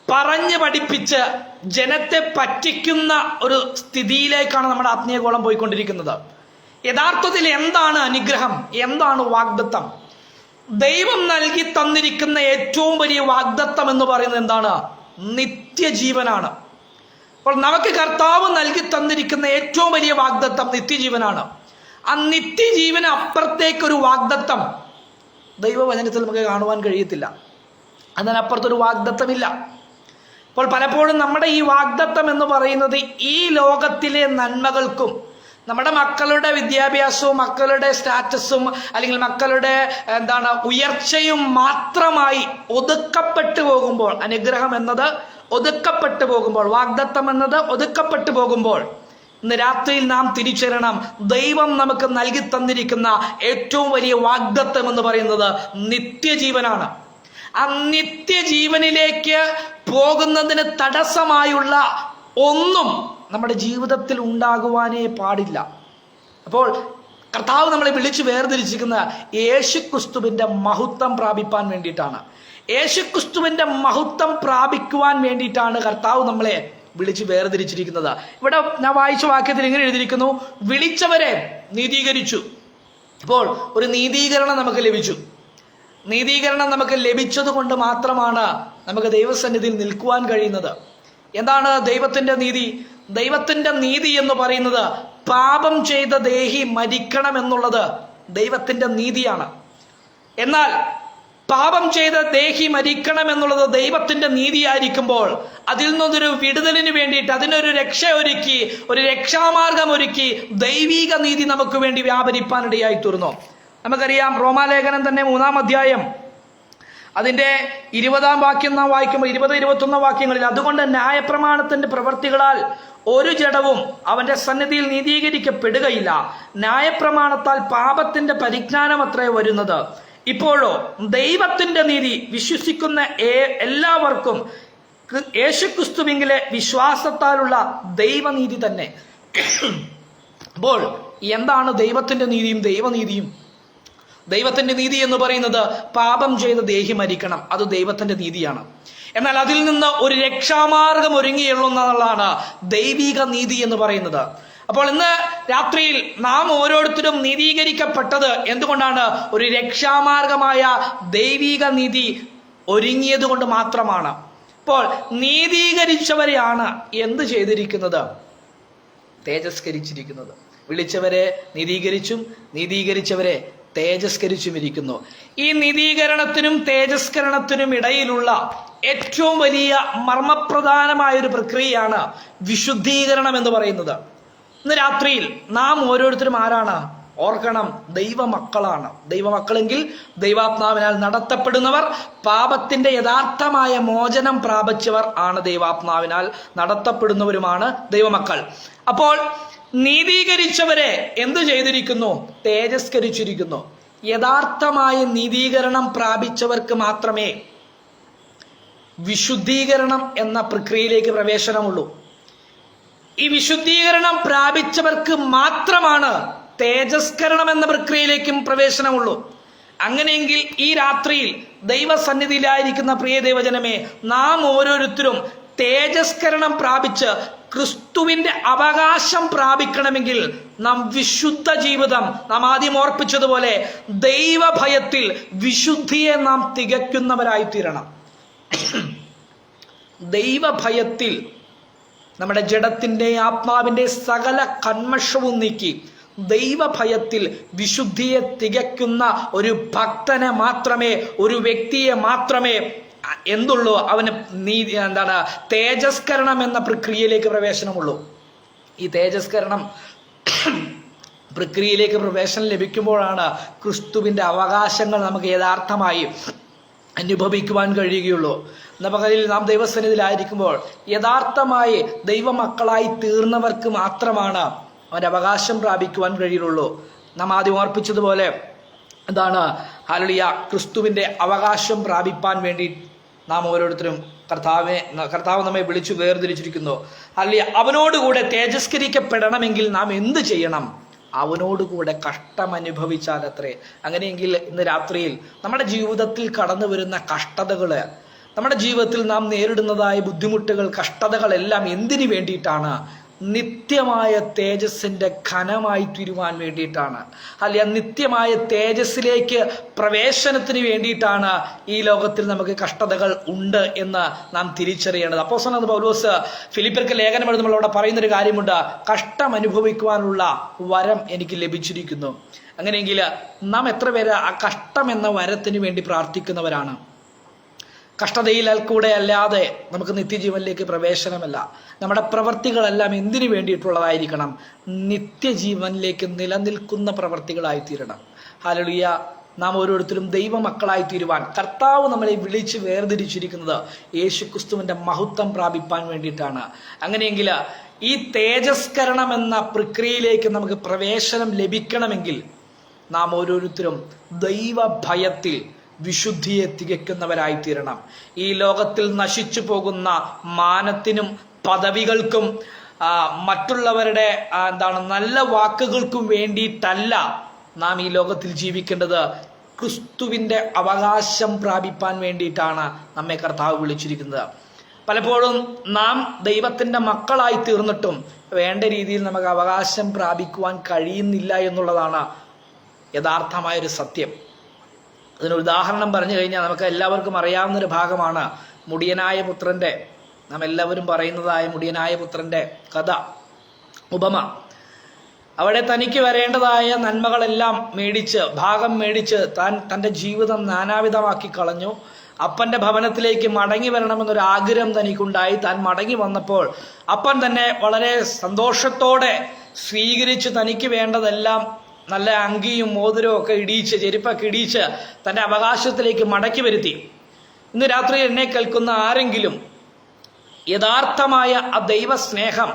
പറഞ്ഞ് പഠിപ്പിച്ച് ജനത്തെ പറ്റിക്കുന്ന ഒരു സ്ഥിതിയിലേക്കാണ് നമ്മുടെ ആത്മീയഗോളം പോയിക്കൊണ്ടിരിക്കുന്നത്. യഥാർത്ഥത്തിൽ എന്താണ് അനുഗ്രഹം, എന്താണ് വാഗ്ദത്തം? ദൈവം നൽകി തന്നിരിക്കുന്ന ഏറ്റവും വലിയ വാഗ്ദത്തം എന്ന് പറയുന്നത് എന്താണ്? നിത്യജീവനാണ്. അപ്പോൾ നമുക്ക് കർത്താവ് നൽകി തന്നിരിക്കുന്ന ഏറ്റവും വലിയ വാഗ്ദത്തം നിത്യജീവനാണ്. ആ നിത്യജീവന് അപ്പുറത്തേക്കൊരു വാഗ്ദത്തം ദൈവവചനത്തിൽ നമുക്ക് കാണുവാൻ കഴിയത്തില്ല. അതിനപ്പുറത്തൊരു വാഗ്ദത്തമില്ല. അപ്പോൾ പലപ്പോഴും നമ്മുടെ ഈ വാഗ്ദത്തം എന്ന് പറയുന്നത് ഈ ലോകത്തിലെ നന്മകൾക്കും നമ്മുടെ മക്കളുടെ വിദ്യാഭ്യാസവും മക്കളുടെ സ്റ്റാറ്റസും അല്ലെങ്കിൽ മക്കളുടെ ഉയർച്ചയും മാത്രമായി ഒതുക്കപ്പെട്ടു പോകുമ്പോൾ, അനുഗ്രഹം എന്നത് ഒതുക്കപ്പെട്ടു പോകുമ്പോൾ, വാഗ്ദത്തം എന്നത് ഒതുക്കപ്പെട്ടു പോകുമ്പോൾ, ഇന്ന് രാത്രിയിൽ നാം തിരിച്ചറിയണം, ദൈവം നമുക്ക് നൽകി തന്നിരിക്കുന്ന ഏറ്റവും വലിയ വാഗ്ദത്തം എന്ന് പറയുന്നത് നിത്യജീവനാണ്. ആ നിത്യജീവനിലേക്ക് പോകുന്നതിന് തടസ്സമായുള്ള ഒന്നും നമ്മുടെ ജീവിതത്തിൽ ഉണ്ടാകുവാനേ പാടില്ല. അപ്പോൾ കർത്താവ് നമ്മളെ വിളിച്ച് വേർതിരിച്ചിരിക്കുന്ന യേശുക്രിസ്തുവിന്റെ മഹത്വം പ്രാപിപ്പാൻ വേണ്ടിയിട്ടാണ്. യേശുക്രിസ്തുവിന്റെ മഹത്വം പ്രാപിക്കുവാൻ വേണ്ടിയിട്ടാണ് കർത്താവ് നമ്മളെ വിളിച്ച് വേർതിരിച്ചിരിക്കുന്നത്. ഇവിടെ ഞാൻ വായിച്ച വാക്യത്തിൽ ഇങ്ങനെ എഴുതിയിരിക്കുന്നു, വിളിച്ചവരെ നീതീകരിച്ചു. അപ്പോൾ ഒരു നീതീകരണം നമുക്ക് ലഭിച്ചു. നീതീകരണം നമുക്ക് ലഭിച്ചത് കൊണ്ട് മാത്രമാണ് നമുക്ക് ദൈവസന്നിധിയിൽ നിൽക്കുവാൻ കഴിയുന്നത്. എന്താണ് ദൈവത്തിന്റെ നീതി? ദൈവത്തിന്റെ നീതി എന്ന് പറയുന്നത് പാപം ചെയ്ത ദേഹി മരിക്കണം എന്നുള്ളത് ദൈവത്തിന്റെ നീതിയാണ്. എന്നാൽ പാപം ചെയ്ത ദേഹി മരിക്കണം എന്നുള്ളത് ദൈവത്തിന്റെ നീതിയായിരിക്കുമ്പോൾ അതിൽ നിന്നൊരു വിടുതലിന് വേണ്ടിയിട്ട് അതിനൊരു രക്ഷ ഒരുക്കി, ഒരു രക്ഷാമാർഗം ഒരുക്കി ദൈവിക നീതി നമുക്ക് വേണ്ടി വ്യാപരിപ്പാനിടയായി തീർന്നു. നമുക്കറിയാം, റോമാലേഖനം തന്നെ 3-ാം അധ്യായം അതിന്റെ 20-ാം വാക്യം നാം വായിക്കുമ്പോൾ 20-21 വാക്യങ്ങളിൽ, അതുകൊണ്ട് ന്യായപ്രമാണത്തിന്റെ പ്രവൃത്തികളാൽ ഒരു ജഡവും അവന്റെ സന്നിധിയിൽ നീതീകരിക്കപ്പെടുകയില്ല, ന്യായപ്രമാണത്താൽ പാപത്തിന്റെ പരിജ്ഞാനം അത്രേ വരുന്നത്. ഇപ്പോഴോ ദൈവത്തിന്റെ നീതി വിശ്വസിക്കുന്ന എല്ലാവർക്കും യേശുക്രിസ്തുവിലെ വിശ്വാസത്താലുള്ള ദൈവനീതി തന്നെ. അപ്പോൾ എന്താണ് ദൈവത്തിന്റെ നീതിയും ദൈവനീതിയും? ദൈവത്തിന്റെ നീതി എന്ന് പറയുന്നത് പാപം ചെയ്ത ദേഹി മരിക്കണം, അത് ദൈവത്തിന്റെ നീതിയാണ്. എന്നാൽ അതിൽ നിന്ന് ഒരു രക്ഷാമാർഗം ഒരുങ്ങിയുള്ളതാണ് ദൈവിക നീതി എന്ന് പറയുന്നത്. അപ്പോൾ ഇന്ന് രാത്രിയിൽ നാം ഓരോരുത്തരും നീതീകരിക്കപ്പെട്ടത് എന്തുകൊണ്ടാണ്? ഒരു രക്ഷാമാർഗമായ ദൈവിക നീതി ഒരുങ്ങിയത് കൊണ്ട് മാത്രമാണ്. അപ്പോൾ നീതീകരിച്ചവരെയാണ് എന്ത് ചെയ്തിരിക്കുന്നത്? തേജസ്കരിച്ചിരിക്കുന്നത്. വിളിച്ചവരെ നീതീകരിച്ചും നീതീകരിച്ചവരെ തേജസ്കരിച്ചും ഇരിക്കുന്നു. ഈ നീതീകരണത്തിനും തേജസ്കരണത്തിനും ഇടയിലുള്ള ഏറ്റവും വലിയ മർമ്മപ്രധാനമായ ഒരു പ്രക്രിയയാണ് വിശുദ്ധീകരണം എന്ന് പറയുന്നത്. ഇന്ന് രാത്രിയിൽ നാം ഓരോരുത്തരും ആരാണ്? ഓർക്കണം, ദൈവമക്കളാണ്. ദൈവമക്കളെങ്കിൽ ദൈവാത്മാവിനാൽ നടത്തപ്പെടുന്നവർ, പാപത്തിന്റെ യഥാർത്ഥമായ മോചനം പ്രാപിച്ചവർ ആണ് ദൈവാത്മാവിനാൽ നടത്തപ്പെടുന്നവരുമാണ് ദൈവമക്കൾ. അപ്പോൾ നീതീകരിച്ചവരെ എന്തു ചെയ്തിരിക്കുന്നു? തേജസ്കരിച്ചിരിക്കുന്നു. യഥാർത്ഥമായ നീതീകരണം പ്രാപിച്ചവർക്ക് മാത്രമേ വിശുദ്ധീകരണം എന്ന പ്രക്രിയയിലേക്ക് പ്രവേശനമുള്ളൂ. ഈ വിശുദ്ധീകരണം പ്രാപിച്ചവർക്ക് മാത്രമാണ് തേജസ്കരണം എന്ന പ്രക്രിയയിലേക്കും പ്രവേശനമുള്ളൂ. അങ്ങനെയെങ്കിൽ ഈ രാത്രിയിൽ ദൈവസന്നിധിയിലായിരിക്കുന്ന പ്രിയ ദൈവജനമേ, നാം ഓരോരുത്തരും തേജസ്കരണം പ്രാപിച്ച് ക്രിസ്തുവിന്റെ അവകാശം പ്രാപിക്കണമെങ്കിൽ നാം വിശുദ്ധ ജീവിതം, നാം ആദ്യം ഓർപ്പിച്ചതുപോലെ ദൈവഭയത്തിൽ വിശുദ്ധിയെ നാം തികയ്ക്കുന്നവരായി തീരണം. ദൈവഭയത്തിൽ നമ്മുടെ ജഡത്തിന്റെ ആത്മാവിന്റെ സകല കന്മഷവും നീക്കി ദൈവഭയത്തിൽ വിശുദ്ധിയെ തികയ്ക്കുന്ന ഒരു ഭക്തനെ മാത്രമേ, ഒരു വ്യക്തിയെ മാത്രമേ എന്തുള്ളൂ? അവന് തേജസ്കരണം എന്ന പ്രക്രിയയിലേക്ക് പ്രവേശനമുള്ളൂ. ഈ തേജസ്കരണം പ്രക്രിയയിലേക്ക് പ്രവേശനം ലഭിക്കുമ്പോഴാണ് ക്രിസ്തുവിന്റെ അവകാശങ്ങൾ നമുക്ക് യഥാർത്ഥമായി അനുഭവിക്കുവാൻ കഴിയുകയുള്ളൂ. എന്ന പകലിൽ നാം ദൈവസന്നിധിയിലായിരിക്കുമ്പോൾ യഥാർത്ഥമായി ദൈവമക്കളായി തീർന്നവർക്ക് മാത്രമാണ് അവന്റെ അവകാശം പ്രാപിക്കുവാൻ കഴിയുള്ളൂ. നാം ആദ്യം ഓർപ്പിച്ചതുപോലെ ഹല്ലേലൂയ, ക്രിസ്തുവിന്റെ അവകാശം പ്രാപിപ്പാൻ വേണ്ടി നാം ഓരോരുത്തരും കർത്താവ് നമ്മെ വിളിച്ചു വേർതിരിച്ചിരിക്കുന്നു. ഹല്ലേലൂയ. അവനോടുകൂടെ തേജസ്കരിക്കപ്പെടണമെങ്കിൽ നാം എന്ത് ചെയ്യണം? അവനോടുകൂടെ കഷ്ടം അനുഭവിച്ചാൽ അത്രേ. അങ്ങനെയെങ്കിൽ ഇന്ന് രാത്രിയിൽ നമ്മുടെ ജീവിതത്തിൽ കടന്നു വരുന്ന കഷ്ടതകള്, നമ്മുടെ ജീവിതത്തിൽ നാം നേരിടുന്നതായ ബുദ്ധിമുട്ടുകൾ, കഷ്ടതകളെല്ലാം എന്തിനു വേണ്ടിയിട്ടാണ്? നിത്യമായ തേജസ്സിന്റെ ഘനമായി തീരുവാൻ വേണ്ടിയിട്ടാണ്. അല്ലെങ്കിൽ നിത്യമായ തേജസ്സിലേക്ക് പ്രവേശനത്തിന് വേണ്ടിയിട്ടാണ് ഈ ലോകത്തിൽ നമുക്ക് കഷ്ടതകൾ ഉണ്ട് എന്ന് നാം തിരിച്ചറിയേണ്ടത്. അപ്പോസ്തലനായ പൗലോസ് ഫിലിപ്പിയർക്ക് ലേഖനം എഴുതുമ്പോൾ അവിടെ പറയുന്നൊരു കാര്യമുണ്ട്: കഷ്ടം അനുഭവിക്കുവാനുള്ള വരം എനിക്ക് ലഭിച്ചിരിക്കുന്നു. അങ്ങനെയെങ്കിൽ നാം എത്ര പേര് ആ കഷ്ടം എന്ന വരത്തിന് വേണ്ടി പ്രാർത്ഥിക്കുന്നവരാണ്? കഷ്ടതയിൽ കൂടെ അല്ലാതെ നമുക്ക് നിത്യജീവനിലേക്ക് പ്രവേശനമല്ല. നമ്മുടെ പ്രവൃത്തികളെല്ലാം എന്തിനു വേണ്ടിയിട്ടുള്ളതായിരിക്കണം? നിത്യജീവനിലേക്ക് നിലനിൽക്കുന്ന പ്രവൃത്തികളായിത്തീരണം. ഹല്ലേലൂയ. നാം ഓരോരുത്തരും ദൈവമക്കളായി തീരുവാൻ കർത്താവ് നമ്മളെ വിളിച്ച് വേർതിരിച്ചിരിക്കുന്നത് യേശുക്രിസ്തുവിന്റെ മഹത്വം പ്രാപിപ്പാൻ വേണ്ടിയിട്ടാണ്. അങ്ങനെയെങ്കിൽ ഈ തേജസ്കരണം എന്ന പ്രക്രിയയിലേക്ക് നമുക്ക് പ്രവേശനം ലഭിക്കണമെങ്കിൽ നാം ഓരോരുത്തരും ദൈവഭയത്തിൽ വിശുദ്ധിയെ തികയ്ക്കുന്നവരായി തീരണം. ഈ ലോകത്തിൽ നശിച്ചു പോകുന്ന മാനത്തിനും പദവികൾക്കും മറ്റുള്ളവരുടെ നല്ല വാക്കുകൾക്കും വേണ്ടിയിട്ടല്ല നാം ഈ ലോകത്തിൽ ജീവിക്കേണ്ടത്. ക്രിസ്തുവിന്റെ അവകാശം പ്രാപിപ്പാൻ വേണ്ടിയിട്ടാണ് നമ്മെ കർത്താവ് വിളിച്ചിരിക്കുന്നത്. പലപ്പോഴും നാം ദൈവത്തിന്റെ മക്കളായി തീർന്നിട്ടും വേണ്ട രീതിയിൽ നമുക്ക് അവകാശം പ്രാപിക്കുവാൻ കഴിയുന്നില്ല എന്നുള്ളതാണ് യഥാർത്ഥമായൊരു സത്യം. അതിനൊരു ഉദാഹരണം പറഞ്ഞു കഴിഞ്ഞാൽ നമുക്ക് എല്ലാവർക്കും അറിയാവുന്നൊരു ഭാഗമാണ് മുടിയനായ പുത്രന്റെ, നാം എല്ലാവരും പറയുന്നതായ മുടിയനായ പുത്രന്റെ കഥ, ഉപമ. അവിടെ തനിക്ക് വരേണ്ടതായ നന്മകളെല്ലാം ഭാഗം മേടിച്ച് താൻ തൻ്റെ ജീവിതം നാനാവിധമാക്കി കളഞ്ഞു. അപ്പന്റെ ഭവനത്തിലേക്ക് മടങ്ങി വരണമെന്നൊരു ആഗ്രഹം തനിക്കുണ്ടായി. താൻ മടങ്ങി വന്നപ്പോൾ അപ്പൻ തന്നെ വളരെ സന്തോഷത്തോടെ സ്വീകരിച്ച് തനിക്ക് വേണ്ടതെല്ലാം, നല്ല അങ്കിയും മോതിരവും ഒക്കെ ഇടിയിച്ച്, ചെരുപ്പൊക്കെ ഇടിയിച്ച് തൻ്റെ അവകാശത്തിലേക്ക് മടക്കി വരുത്തി. ഇന്ന് രാത്രി എന്നെ കേൾക്കുന്ന ആരെങ്കിലും യഥാർത്ഥമായ ആ ദൈവസ്നേഹം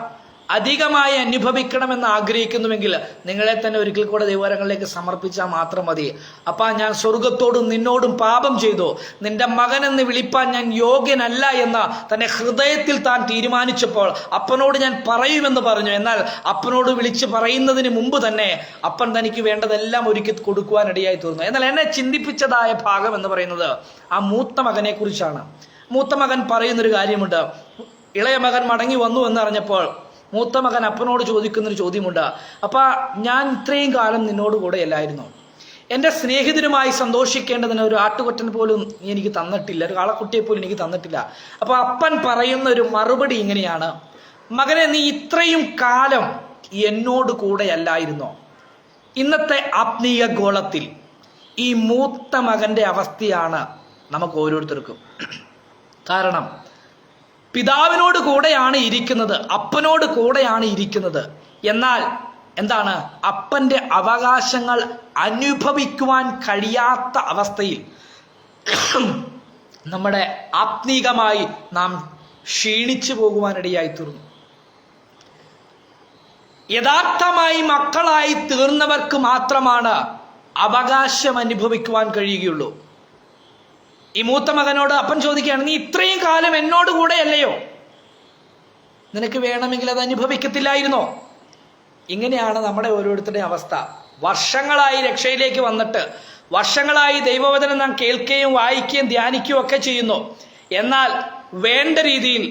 അധികമായി അനുഭവിക്കണമെന്ന് ആഗ്രഹിക്കുന്നുവെങ്കിൽ നിങ്ങളെ തന്നെ ഒരിക്കൽ കൂടെ ദൈവകരങ്ങളിലേക്ക് സമർപ്പിച്ചാൽ മാത്രം മതി. അപ്പാ, ഞാൻ സ്വർഗത്തോടും നിന്നോടും പാപം ചെയ്തു, നിന്റെ മകനെന്ന് വിളിപ്പാൻ ഞാൻ യോഗ്യനല്ല എന്ന് തന്റെ ഹൃദയത്തിൽ താൻ തീരുമാനിച്ചപ്പോൾ അപ്പനോട് ഞാൻ പറയുമെന്ന് പറഞ്ഞു. എന്നാൽ അപ്പനോട് വിളിച്ച് പറയുന്നതിന് മുമ്പ് തന്നെ അപ്പൻ തനിക്ക് വേണ്ടതെല്ലാം ഒരുക്കി കൊടുക്കുവാനിടയായി തീർന്നു. എന്നാൽ എന്നെ ചിന്തിപ്പിച്ചതായ ഭാഗം എന്ന് പറയുന്നത് ആ മൂത്ത മകനെ കുറിച്ചാണ്. മൂത്ത മകൻ പറയുന്നൊരു കാര്യമുണ്ട്. ഇളയ മകൻ മടങ്ങി വന്നു എന്നറിഞ്ഞപ്പോൾ മൂത്ത മകൻ അപ്പനോട് ചോദിക്കുന്നൊരു ചോദ്യമുണ്ട്: അപ്പാ, ഞാൻ ഇത്രയും കാലം നിന്നോട് കൂടെ അല്ലായിരുന്നു? എൻ്റെ സ്നേഹിതരുമായി സന്തോഷിക്കേണ്ടതിന് ഒരു ആട്ടുകൊറ്റൻ പോലും നീ എനിക്ക് തന്നിട്ടില്ല, ഒരു കാളക്കുട്ടിയെ പോലും എനിക്ക് തന്നിട്ടില്ല. അപ്പോൾ അപ്പൻ പറയുന്ന ഒരു മറുപടി ഇങ്ങനെയാണ്: മകനെ, നീ ഇത്രയും കാലം എന്നോട് കൂടെ അല്ലായിരുന്നോ? ഇന്നത്തെ ആത്മീയ ഗോളത്തിൽ ഈ മൂത്ത മകന്റെ അവസ്ഥയാണ് നമുക്ക് ഓരോരുത്തർക്കും. കാരണം പിതാവിനോട് കൂടെയാണ് ഇരിക്കുന്നത്, അപ്പനോട് കൂടെയാണ് ഇരിക്കുന്നത്. എന്നാൽ എന്താണ്? അപ്പന്റെ അവകാശങ്ങൾ അനുഭവിക്കുവാൻ കഴിയാത്ത അവസ്ഥയിൽ നമ്മുടെ ആത്മീകമായി നാം ക്ഷീണിച്ചു പോകുവാനിടയായി തീർന്നു. യഥാർത്ഥമായി മക്കളായി തീർന്നവർക്ക് മാത്രമാണ് അവകാശം അനുഭവിക്കുവാൻ കഴിയുകയുള്ളൂ. ഈ മൂത്ത മകനോട് അപ്പൻ ചോദിക്കുകയാണ്: നീ ഇത്രയും കാലം എന്നോട് കൂടെ അല്ലയോ? നിനക്ക് വേണമെങ്കിൽ അത് അനുഭവിക്കത്തില്ലായിരുന്നോ? ഇങ്ങനെയാണ് നമ്മുടെ ഓരോരുത്തരുടെയും അവസ്ഥ. വർഷങ്ങളായി രക്ഷയിലേക്ക് വന്നിട്ട്, വർഷങ്ങളായി ദൈവവചനം നാം കേൾക്കുകയും വായിക്കുകയും ധ്യാനിക്കുകയും ഒക്കെ ചെയ്യുന്നു. എന്നാൽ വേണ്ട രീതിയിൽ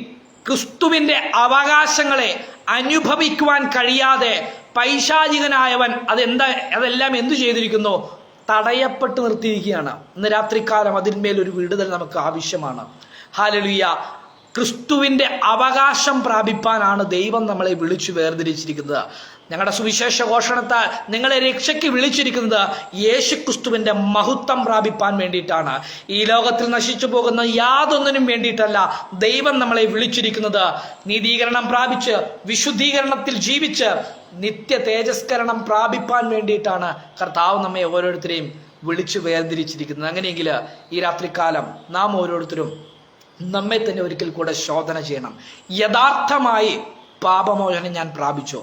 ക്രിസ്തുവിന്റെ അവകാശങ്ങളെ അനുഭവിക്കുവാൻ കഴിയാതെ പൈശാചികനായവൻ അതെല്ലാം എന്തു ചെയ്തിരിക്കുന്നു? തടയപ്പെട്ട് നിർത്തിയിരിക്കുകയാണ്. ഇന്ന് രാത്രികാലം അതിന്മേൽ ഒരു വിടുതൽ നമുക്ക് ആവശ്യമാണ്. ഹല്ലേലൂയ. ക്രിസ്തുവിന്റെ അവകാശം പ്രാപിപ്പാനാണ് ദൈവം നമ്മളെ വിളിച്ചു വേർതിരിച്ചിരിക്കുന്നത്. ഞങ്ങളുടെ സുവിശേഷ ഘോഷണത്താൽ നിങ്ങളെ രക്ഷയ്ക്ക് വിളിച്ചിരിക്കുന്നത് യേശുക്രിസ്തുവിന്റെ മഹത്വം പ്രാപിപ്പാൻ വേണ്ടിയിട്ടാണ്. ഈ ലോകത്തിൽ നശിച്ചു പോകുന്ന യാതൊന്നിനും വേണ്ടിയിട്ടല്ല ദൈവം നമ്മളെ വിളിച്ചിരിക്കുന്നത്. നീതീകരണം പ്രാപിച്ച് വിശുദ്ധീകരണത്തിൽ ജീവിച്ച് നിത്യ തേജസ്കരണം പ്രാപിപ്പാൻ വേണ്ടിയിട്ടാണ് കർത്താവ് നമ്മെ ഓരോരുത്തരെയും വിളിച്ചു വേർതിരിച്ചിരിക്കുന്നത്. അങ്ങനെയെങ്കിൽ ഈ രാത്രികാലം നാം ഓരോരുത്തരും നമ്മെ തന്നെ ഒരിക്കൽ കൂടെ ശോധന ചെയ്യണം. യഥാർത്ഥമായി പാപമോചനം ഞാൻ പ്രാപിച്ചോ?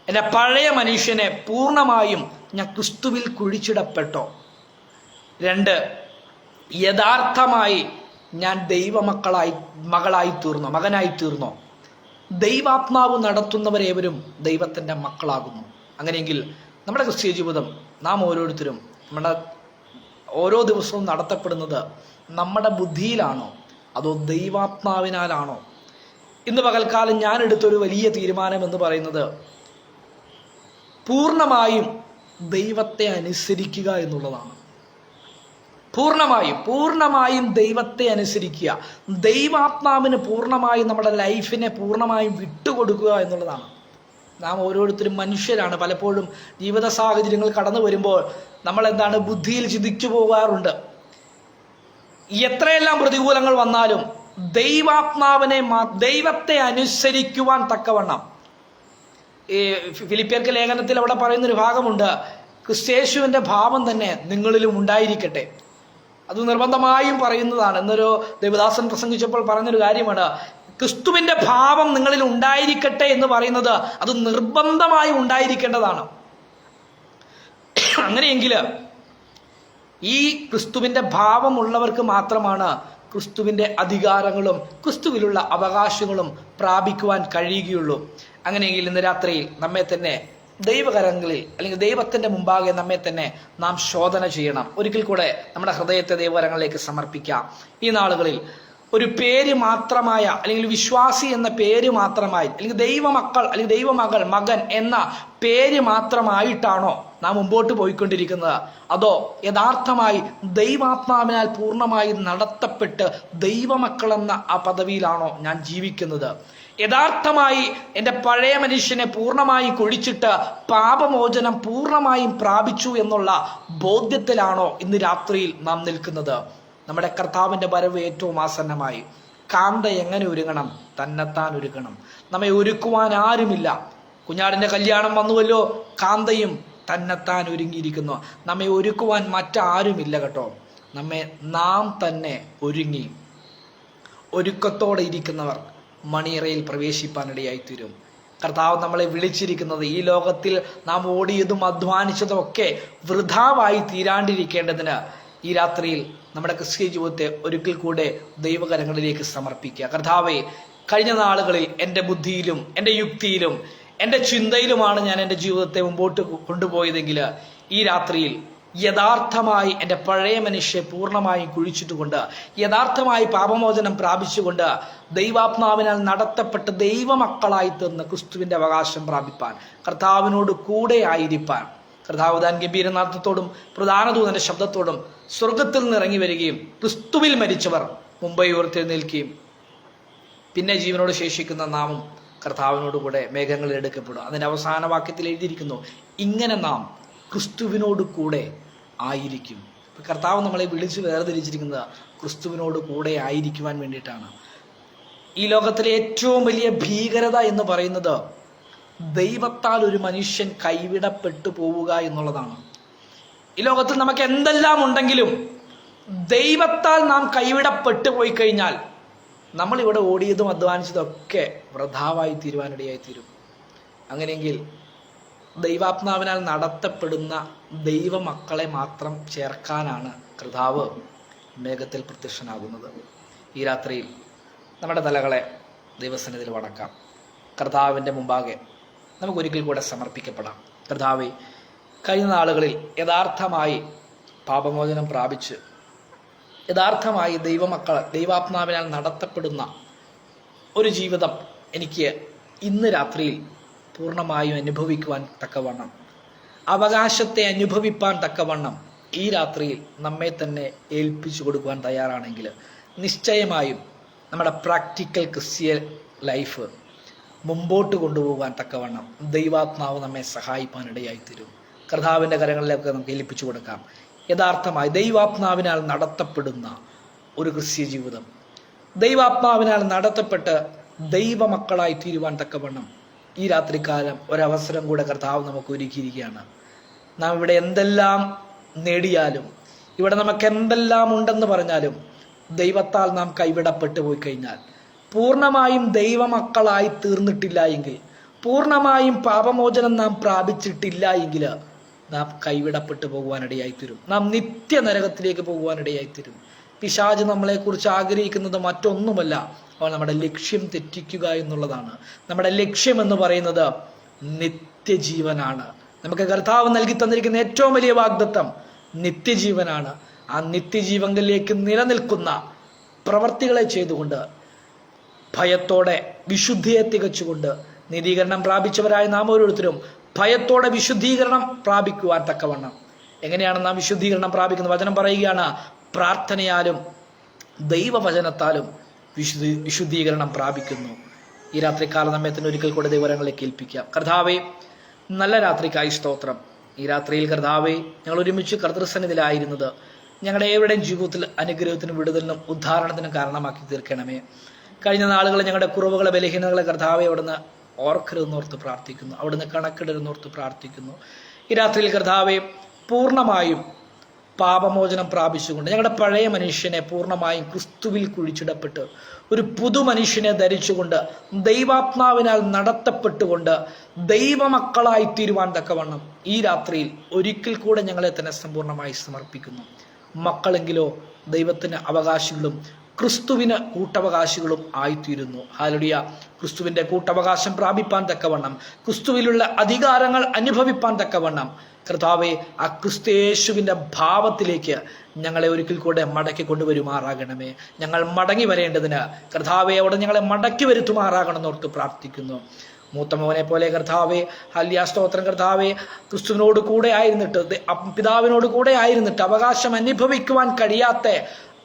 എൻ്റെ പഴയ മനുഷ്യനെ പൂർണ്ണമായും ഞാൻ ക്രിസ്തുവിൽ കുഴിച്ചിടപ്പെട്ടോ? 2, യഥാർത്ഥമായി ഞാൻ മകളായി തീർന്നോ? ദൈവാത്മാവ് നടത്തുന്നവരേവരും ദൈവത്തിൻ്റെ മക്കളാകുന്നു. അങ്ങനെയെങ്കിൽ നമ്മുടെ ക്രിസ്തീയ ജീവിതം നാം ഓരോരുത്തരും ഓരോ ദിവസവും നടത്തപ്പെടുന്നത് നമ്മുടെ ബുദ്ധിയിലാണോ, അതോ ദൈവാത്മാവിനാലാണോ? ഇന്ന് പകൽക്കാലം ഞാൻ എടുത്തൊരു വലിയ തീരുമാനം എന്ന് പറയുന്നത് പൂർണ്ണമായും ദൈവത്തെ അനുസരിക്കുക എന്നുള്ളതാണ്. പൂർണ്ണമായും ദൈവത്തെ അനുസരിക്കുക, ദൈവാത്മാവിന് പൂർണ്ണമായും നമ്മുടെ ലൈഫിനെ പൂർണ്ണമായും വിട്ടുകൊടുക്കുക എന്നുള്ളതാണ്. നാം ഓരോരുത്തരും മനുഷ്യരാണ്. പലപ്പോഴും ജീവിത സാഹചര്യങ്ങൾ കടന്നു വരുമ്പോൾ നമ്മൾ ബുദ്ധിയിൽ ചിന്തിച്ചു പോകാറുണ്ട്. എത്രയെല്ലാം പ്രതികൂലങ്ങൾ വന്നാലും ദൈവത്തെ അനുസരിക്കുവാൻ തക്കവണ്ണം, ഈ ഫിലിപ്പിയർക്ക് ലേഖനത്തിൽ അവിടെ പറയുന്നൊരു ഭാഗമുണ്ട്, ക്രിസ്തേശുവിന്റെ ഭാവം തന്നെ നിങ്ങളിലും ഉണ്ടായിരിക്കട്ടെ. അത് നിർബന്ധമായും പറയുന്നതാണ്. എന്നൊരു ദേവദാസൻ പ്രസംഗിച്ചപ്പോൾ പറഞ്ഞൊരു കാര്യമാണ്, ക്രിസ്തുവിന്റെ ഭാവം നിങ്ങളിൽ ഉണ്ടായിരിക്കട്ടെ എന്ന് പറയുന്നത് അത് നിർബന്ധമായും ഉണ്ടായിരിക്കേണ്ടതാണ്. അങ്ങനെയെങ്കിൽ ഈ ക്രിസ്തുവിന്റെ ഭാവമുള്ളവർക്ക് മാത്രമാണ് ക്രിസ്തുവിന്റെ അധികാരങ്ങളും ക്രിസ്തുവിലുള്ള അവകാശങ്ങളും പ്രാപിക്കുവാൻ കഴിയുകയുള്ളൂ. അങ്ങനെയെങ്കിൽ ഇന്ന് രാത്രിയിൽ നമ്മെ തന്നെ ദൈവകരങ്ങളിൽ അല്ലെങ്കിൽ ദൈവത്തിന്റെ മുമ്പാകെ നമ്മെ തന്നെ നാം ശോധന ചെയ്യണം. ഒരിക്കൽ കൂടെ നമ്മുടെ ഹൃദയത്തെ ദൈവകരങ്ങളിലേക്ക് സമർപ്പിക്കാം. ഈ നാളുകളിൽ ഒരു പേര് മാത്രമായ അല്ലെങ്കിൽ വിശ്വാസി എന്ന പേര് മാത്രമായി, അല്ലെങ്കിൽ ദൈവമക്കൾ അല്ലെങ്കിൽ ദൈവമകൾ, മകൻ എന്ന പേര് മാത്രമായിട്ടാണോ നാം മുമ്പോട്ട് പോയിക്കൊണ്ടിരിക്കുന്നത്? അതോ യഥാർത്ഥമായി ദൈവാത്മാവിനാൽ പൂർണ്ണമായി നടത്തപ്പെട്ട് ദൈവമക്കൾ എന്ന ആ പദവിയിലാണോ ഞാൻ ജീവിക്കുന്നത്? യഥാർത്ഥമായി എൻ്റെ പഴയ മനുഷ്യനെ പൂർണ്ണമായി കുഴിച്ചിട്ട് പാപമോചനം പൂർണ്ണമായും പ്രാപിച്ചു എന്നുള്ള ബോധ്യത്തിലാണോ ഇന്ന് രാത്രിയിൽ നാം നിൽക്കുന്നത്? നമ്മുടെ കർത്താവിന്റെ വരവ് ഏറ്റവും ആസന്നമായി. കാന്ത എങ്ങനെ ഒരുങ്ങണം? തന്നെത്താൻ ഒരുക്കണം. നമ്മെ ഒരുക്കുവാൻ ആരുമില്ല. കുഞ്ഞാടിന്റെ കല്യാണം വന്നുവല്ലോ, കാന്തയും തന്നെത്താൻ ഒരുങ്ങിയിരിക്കുന്നു. നമ്മെ ഒരുക്കുവാൻ മറ്റാരുമില്ല കേട്ടോ. നാം തന്നെ ഒരുങ്ങി ഒരുക്കത്തോടെ ഇരിക്കുന്നവർ മണിയറയിൽ പ്രവേശിപ്പാനിടയായിത്തീരും. കർത്താവ് നമ്മളെ വിളിച്ചിരിക്കുന്നത് ഈ ലോകത്തിൽ നാം ഓടിയതും അധ്വാനിച്ചതും ഒക്കെ വൃഥാവായി തീരാണ്ടിരിക്കേണ്ടതിന് ഈ രാത്രിയിൽ നമ്മുടെ ക്രിസ്തീയ ജീവിതത്തെ ഒരിക്കൽ കൂടെ ദൈവകരങ്ങളിലേക്ക് സമർപ്പിക്കുക. കർത്താവേ, കഴിഞ്ഞ നാളുകളിൽ എൻ്റെ ബുദ്ധിയിലും എൻ്റെ യുക്തിയിലും എൻ്റെ ചിന്തയിലുമാണ് ഞാൻ എൻ്റെ ജീവിതത്തെ മുമ്പോട്ട് കൊണ്ടുപോയതെങ്കിൽ ഈ രാത്രിയിൽ യഥാർത്ഥമായി എൻ്റെ പഴയ മനുഷ്യയെ പൂർണ്ണമായും കുഴിച്ചിട്ടുകൊണ്ട് യഥാർത്ഥമായി പാപമോചനം പ്രാപിച്ചുകൊണ്ട് ദൈവാത്മാവിനാൽ നടത്തപ്പെട്ട് ദൈവമക്കളായി തീർന്ന ക്രിസ്തുവിൻ്റെ അവകാശം പ്രാപിപ്പാൻ, കർത്താവിനോട് കൂടെ ആയിരിക്കാൻ, കർത്താവ് താൻ ഗംഭീരനാഥത്തോടും പ്രധാന ദൂതന്റെ ശബ്ദത്തോടും സ്വർഗത്തിൽ നിന്ന് ഇറങ്ങി വരികയും ക്രിസ്തുവിൽ മരിച്ചവർ മുമ്പേ ഉയർത്തെഴുന്നേൽക്കുകയും പിന്നെ ജീവനോട് ശേഷിക്കുന്ന നാമും കർത്താവിനോടുകൂടെ മേഘങ്ങളിൽ എടുക്കപ്പെടും. അതിൻ്റെ അവസാന വാക്യത്തിൽ എഴുതിയിരിക്കുന്നു, ഇങ്ങനെ നാം ക്രിസ്തുവിനോട് കൂടെ ആയിരിക്കും. കർത്താവ് നമ്മളെ വിളിച്ച് വേർതിരിച്ചിരിക്കുന്നത് ക്രിസ്തുവിനോട് കൂടെ ആയിരിക്കുവാൻ വേണ്ടിയിട്ടാണ്. ഈ ലോകത്തിലെ ഏറ്റവും വലിയ ഭീകരത എന്ന് പറയുന്നത് ദൈവത്താൽ ഒരു മനുഷ്യൻ കൈവിടപ്പെട്ടു പോവുക എന്നുള്ളതാണ്. ഈ ലോകത്തിൽ നമുക്ക് എന്തെല്ലാം ഉണ്ടെങ്കിലും ദൈവത്താൽ നാം കൈവിടപ്പെട്ടു പോയി കഴിഞ്ഞാൽ നമ്മൾ ഇവിടെ ഓടിയതും അധ്വാനിച്ചതും ഒക്കെ വൃഥാവായി തീരുവാനിടയായിത്തീരും. അങ്ങനെയെങ്കിൽ ദൈവാത്മാവിനാൽ നടത്തപ്പെടുന്ന ദൈവമക്കളെ മാത്രം ചേർക്കാനാണ് കർത്താവ് മേഘത്തിൽ പ്രത്യക്ഷനാകുന്നത്. ഈ രാത്രിയിൽ നമ്മുടെ തലകളെ ദൈവസന്നിധിയിൽ വണക്കാം. കർത്താവിൻ്റെ മുമ്പാകെ നമുക്കൊരിക്കൽ കൂടെ സമർപ്പിക്കപ്പെടാം. കർത്താവേ, കഴിഞ്ഞ നാളുകളിൽ യഥാർത്ഥമായി പാപമോചനം പ്രാപിച്ച് യഥാർത്ഥമായി ദൈവാത്മാവിനാൽ നടത്തപ്പെടുന്ന ഒരു ജീവിതം എനിക്ക് ഇന്ന് രാത്രിയിൽ പൂർണ്ണമായും അനുഭവിക്കുവാൻ തക്കവണ്ണം, അവകാശത്തെ അനുഭവിപ്പാൻ തക്കവണ്ണം ഈ രാത്രിയിൽ നമ്മെ തന്നെ ഏൽപ്പിച്ചു കൊടുക്കുവാൻ തയ്യാറാണെങ്കിൽ നിശ്ചയമായും നമ്മുടെ പ്രാക്ടിക്കൽ ക്രിസ്ത്യൻ ലൈഫ് മുമ്പോട്ട് കൊണ്ടുപോകാൻ തക്കവണ്ണം ദൈവാത്മാവ് നമ്മെ സഹായിപ്പാനിടയായിത്തീരും. കർത്താവിൻ്റെ കരങ്ങളിലേക്ക് നമുക്ക് ഏൽപ്പിച്ചു കൊടുക്കാം. യഥാർത്ഥമായി ദൈവാത്മാവിനാൽ നടത്തപ്പെടുന്ന ഒരു ക്രിസ്ത്യ ജീവിതം, ദൈവാത്മാവിനാൽ നടത്തപ്പെട്ട് ദൈവമക്കളായി തീരുവാൻ തക്കവണ്ണം ഈ രാത്രികാലം ഒരവസരം കൂടെ കർത്താവ് നമുക്ക് ഒരുക്കിയിരിക്കുകയാണ്. നാം ഇവിടെ എന്തെല്ലാം നേടിയാലും, ഇവിടെ നമുക്ക് എന്തെല്ലാം ഉണ്ടെന്ന് പറഞ്ഞാലും ദൈവത്താൽ നാം കൈവിടപ്പെട്ടു പോയി കഴിഞ്ഞാൽ, പൂർണ്ണമായും ദൈവമക്കളായി തീർന്നിട്ടില്ല എങ്കിൽ, പൂർണ്ണമായും പാപമോചനം നാം പ്രാപിച്ചിട്ടില്ല എങ്കിൽ നാം കൈവിടപ്പെട്ടു പോകുവാനിടയായിത്തീരും. നാം നിത്യനരകത്തിലേക്ക് പോകുവാനിടയായിത്തീരും. പിശാച് നമ്മളെക്കുറിച്ച് ആഗ്രഹിക്കുന്നത് മറ്റൊന്നുമല്ല, അവൻ നമ്മുടെ ലക്ഷ്യം തെറ്റിക്കുക എന്നുള്ളതാണ്. നമ്മുടെ ലക്ഷ്യം എന്ന് പറയുന്നത് നിത്യജീവനാണ്. നമുക്ക് കർത്താവ് നൽകി തന്നിരിക്കുന്ന ഏറ്റവും വലിയ വാഗ്ദത്തം നിത്യജീവനാണ്. ആ നിത്യജീവനിലേക്ക് നിലനിൽക്കുന്ന പ്രവർത്തികളെ ചെയ്തുകൊണ്ട് ഭയത്തോടെ വിശുദ്ധിയെ തികച്ചുകൊണ്ട് നീതീകരണം പ്രാപിച്ചവരായ നാം ഓരോരുത്തരും ഭയത്തോടെ വിശുദ്ധീകരണം പ്രാപിക്കുവാൻ തക്കവണ്ണം. എങ്ങനെയാണ് നാം വിശുദ്ധീകരണം പ്രാപിക്കുന്നത്? വചനം പറയുകയാണ്, പ്രാർത്ഥനയാലും ദൈവവചനത്താലും വിശുദ്ധീകരണം പ്രാപിക്കുന്നു. ഈ രാത്രികാലം നമ്മെ തന്നെ ഒരിക്കൽ കൂടെ ദൈവവരങ്ങളെ കേൾപ്പിക്കാം. കർത്താവേ, നല്ല രാത്രിക്കായി സ്തോത്രം. ഈ രാത്രിയിൽ കർത്താവേ, ഞങ്ങൾ ഒരുമിച്ച് കർത്തൃസന്നിധിയിലായിരുന്നത് ഞങ്ങളുടെ ഏവരുടെയും ജീവിതത്തിൽ അനുഗ്രഹത്തിനും വിടുതലിനും ഉദ്ധാരണത്തിനും കാരണമാക്കി തീർക്കണമേ. കഴിഞ്ഞ നാളുകളിൽ ഞങ്ങളുടെ കുറവുകളെ ബലഹീനതകളെ കർത്താവെ അവിടുന്ന് ഓർക്കരുതെന്നോർത്ത് പ്രാർത്ഥിക്കുന്നു, അവിടുന്ന് കണക്കിടരുന്നോർത്ത് പ്രാർത്ഥിക്കുന്നു. ഈ രാത്രിയിൽ കർത്താവെ പൂർണ്ണമായും പാപമോചനം പ്രാപിച്ചുകൊണ്ട് ഞങ്ങളുടെ പഴയ മനുഷ്യനെ പൂർണ്ണമായും ക്രിസ്തുവിൽ കുഴിച്ചിടപ്പെട്ട് ഒരു പുതു മനുഷ്യനെ ധരിച്ചുകൊണ്ട് ദൈവാത്മാവിനാൽ നടത്തപ്പെട്ടുകൊണ്ട് ദൈവമക്കളായി തീരുവാൻ തക്കവണ്ണം ഈ രാത്രിയിൽ ഒരിക്കൽ കൂടെ ഞങ്ങളെ തന്നെ സമ്പൂർണ്ണമായി സമർപ്പിക്കുന്നു. മക്കളെങ്കിലോ ദൈവത്തിന് അവകാശികളും ക്രിസ്തുവിന് കൂട്ടവകാശികളും ആയിത്തീരുന്നു. ഹല്ലേലൂയ. ക്രിസ്തുവിന്റെ കൂട്ടവകാശം പ്രാപിപ്പാൻ തക്കവണ്ണം, ക്രിസ്തുവിലുള്ള അധികാരങ്ങൾ അനുഭവിപ്പാൻ തക്കവണ്ണം കർത്താവെ, ആ ക്രിസ്തയേശുവിന്റെ ഭാവത്തിലേക്ക് ഞങ്ങളെ ഒരിക്കൽ കൂടെ മടക്കി കൊണ്ടുവരുമാറാകണമേ. ഞങ്ങൾ മടങ്ങി വരേണ്ടതിന് കർത്താവെ അവിടെ ഞങ്ങളെ മടക്കി വരുത്തുമാറാകണമെന്നോർത്ത് പ്രാർത്ഥിക്കുന്നു. മൂത്ത മോനെ പോലെ കർത്താവെ, ഹല്ലേലൂയ സ്തോത്രം കർത്താവെ, ക്രിസ്തുവിനോട് കൂടെ ആയിരുന്നിട്ട് പിതാവിനോട് കൂടെ ആയിരുന്നിട്ട് അവകാശം അനുഭവിക്കുവാൻ കഴിയാത്ത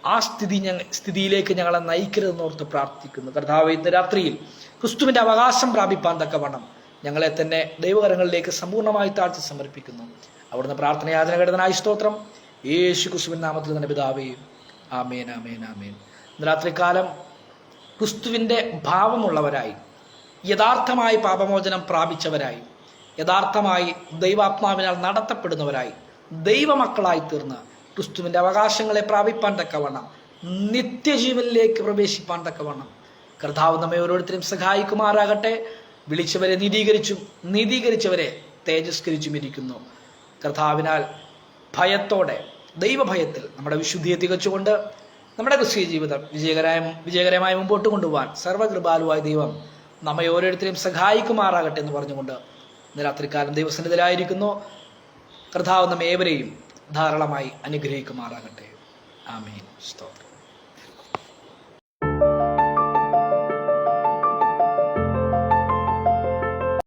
ആ സ്ഥിതിയിലേക്ക് ഞങ്ങളെ നയിക്കരുതെന്നോർത്ത് പ്രാർത്ഥിക്കുന്നു. കർത്താവെ, ഇന്ന് രാത്രിയിൽ ക്രിസ്തുവിന്റെ അവകാശം പ്രാപിപ്പാൻ തക്കവണ്ണം ഞങ്ങളെ തന്നെ ദൈവകരങ്ങളിലേക്ക് സമ്പൂർണ്ണമായി താഴ്ത്തി സമർപ്പിക്കുന്നു. അവിടുന്ന് പ്രാർത്ഥനയാചന കേട്ടതിനായി സ്തോത്രം. യേശു ക്രിസ്തുവിൻ നാമത്തിൽ തന്നെ പിതാവേ, ആമേൻ, ആമേൻ, ആമേൻ. ഇന്ന് രാത്രികാലം ക്രിസ്തുവിന്റെ ഭാവമുള്ളവരായി, യഥാർത്ഥമായി പാപമോചനം പ്രാപിച്ചവരായി, യഥാർത്ഥമായി ദൈവാത്മാവിനാൽ നടത്തപ്പെടുന്നവരായി, ദൈവമക്കളായി തീർന്ന് ക്രിസ്തുവിന്റെ അവകാശങ്ങളെ പ്രാപിപ്പാൻ തക്കവണ്ണം, നിത്യജീവനിലേക്ക് പ്രവേശിപ്പാൻ തക്കവണ്ണം കർത്താവ് നമ്മെ ഓരോരുത്തരും സഹായിക്കുമാറാകട്ടെ. വിളിച്ചവരെ നീതീകരിച്ചും നീതീകരിച്ചവരെ തേജസ്കരിച്ചും ഇരിക്കുന്നു. കർത്താവിനാൽ ഭയത്തോടെ ദൈവഭയത്തിൽ നമ്മുടെ വിശുദ്ധിയെ തികച്ചുകൊണ്ട് നമ്മുടെ ക്രിസ്തീയ ജീവിതം വിജയകരമായി മുമ്പോട്ട് കൊണ്ടുപോകാൻ സർവകൃപാലുവായ ദൈവം നമ്മെ ഓരോരുത്തരെയും സഹായിക്കുമാറാകട്ടെ എന്ന് പറഞ്ഞുകൊണ്ട് ഇന്ന് രാത്രികാലം ദൈവസന്നിധിയിലായിരിക്കുന്നു. കർത്താവ് നമ്മെ ഏവരെയും ധാരാളമായി അനുഗ്രഹിക്കുമാറാകട്ടെ. ആമേൻ. സ്തോത്രം.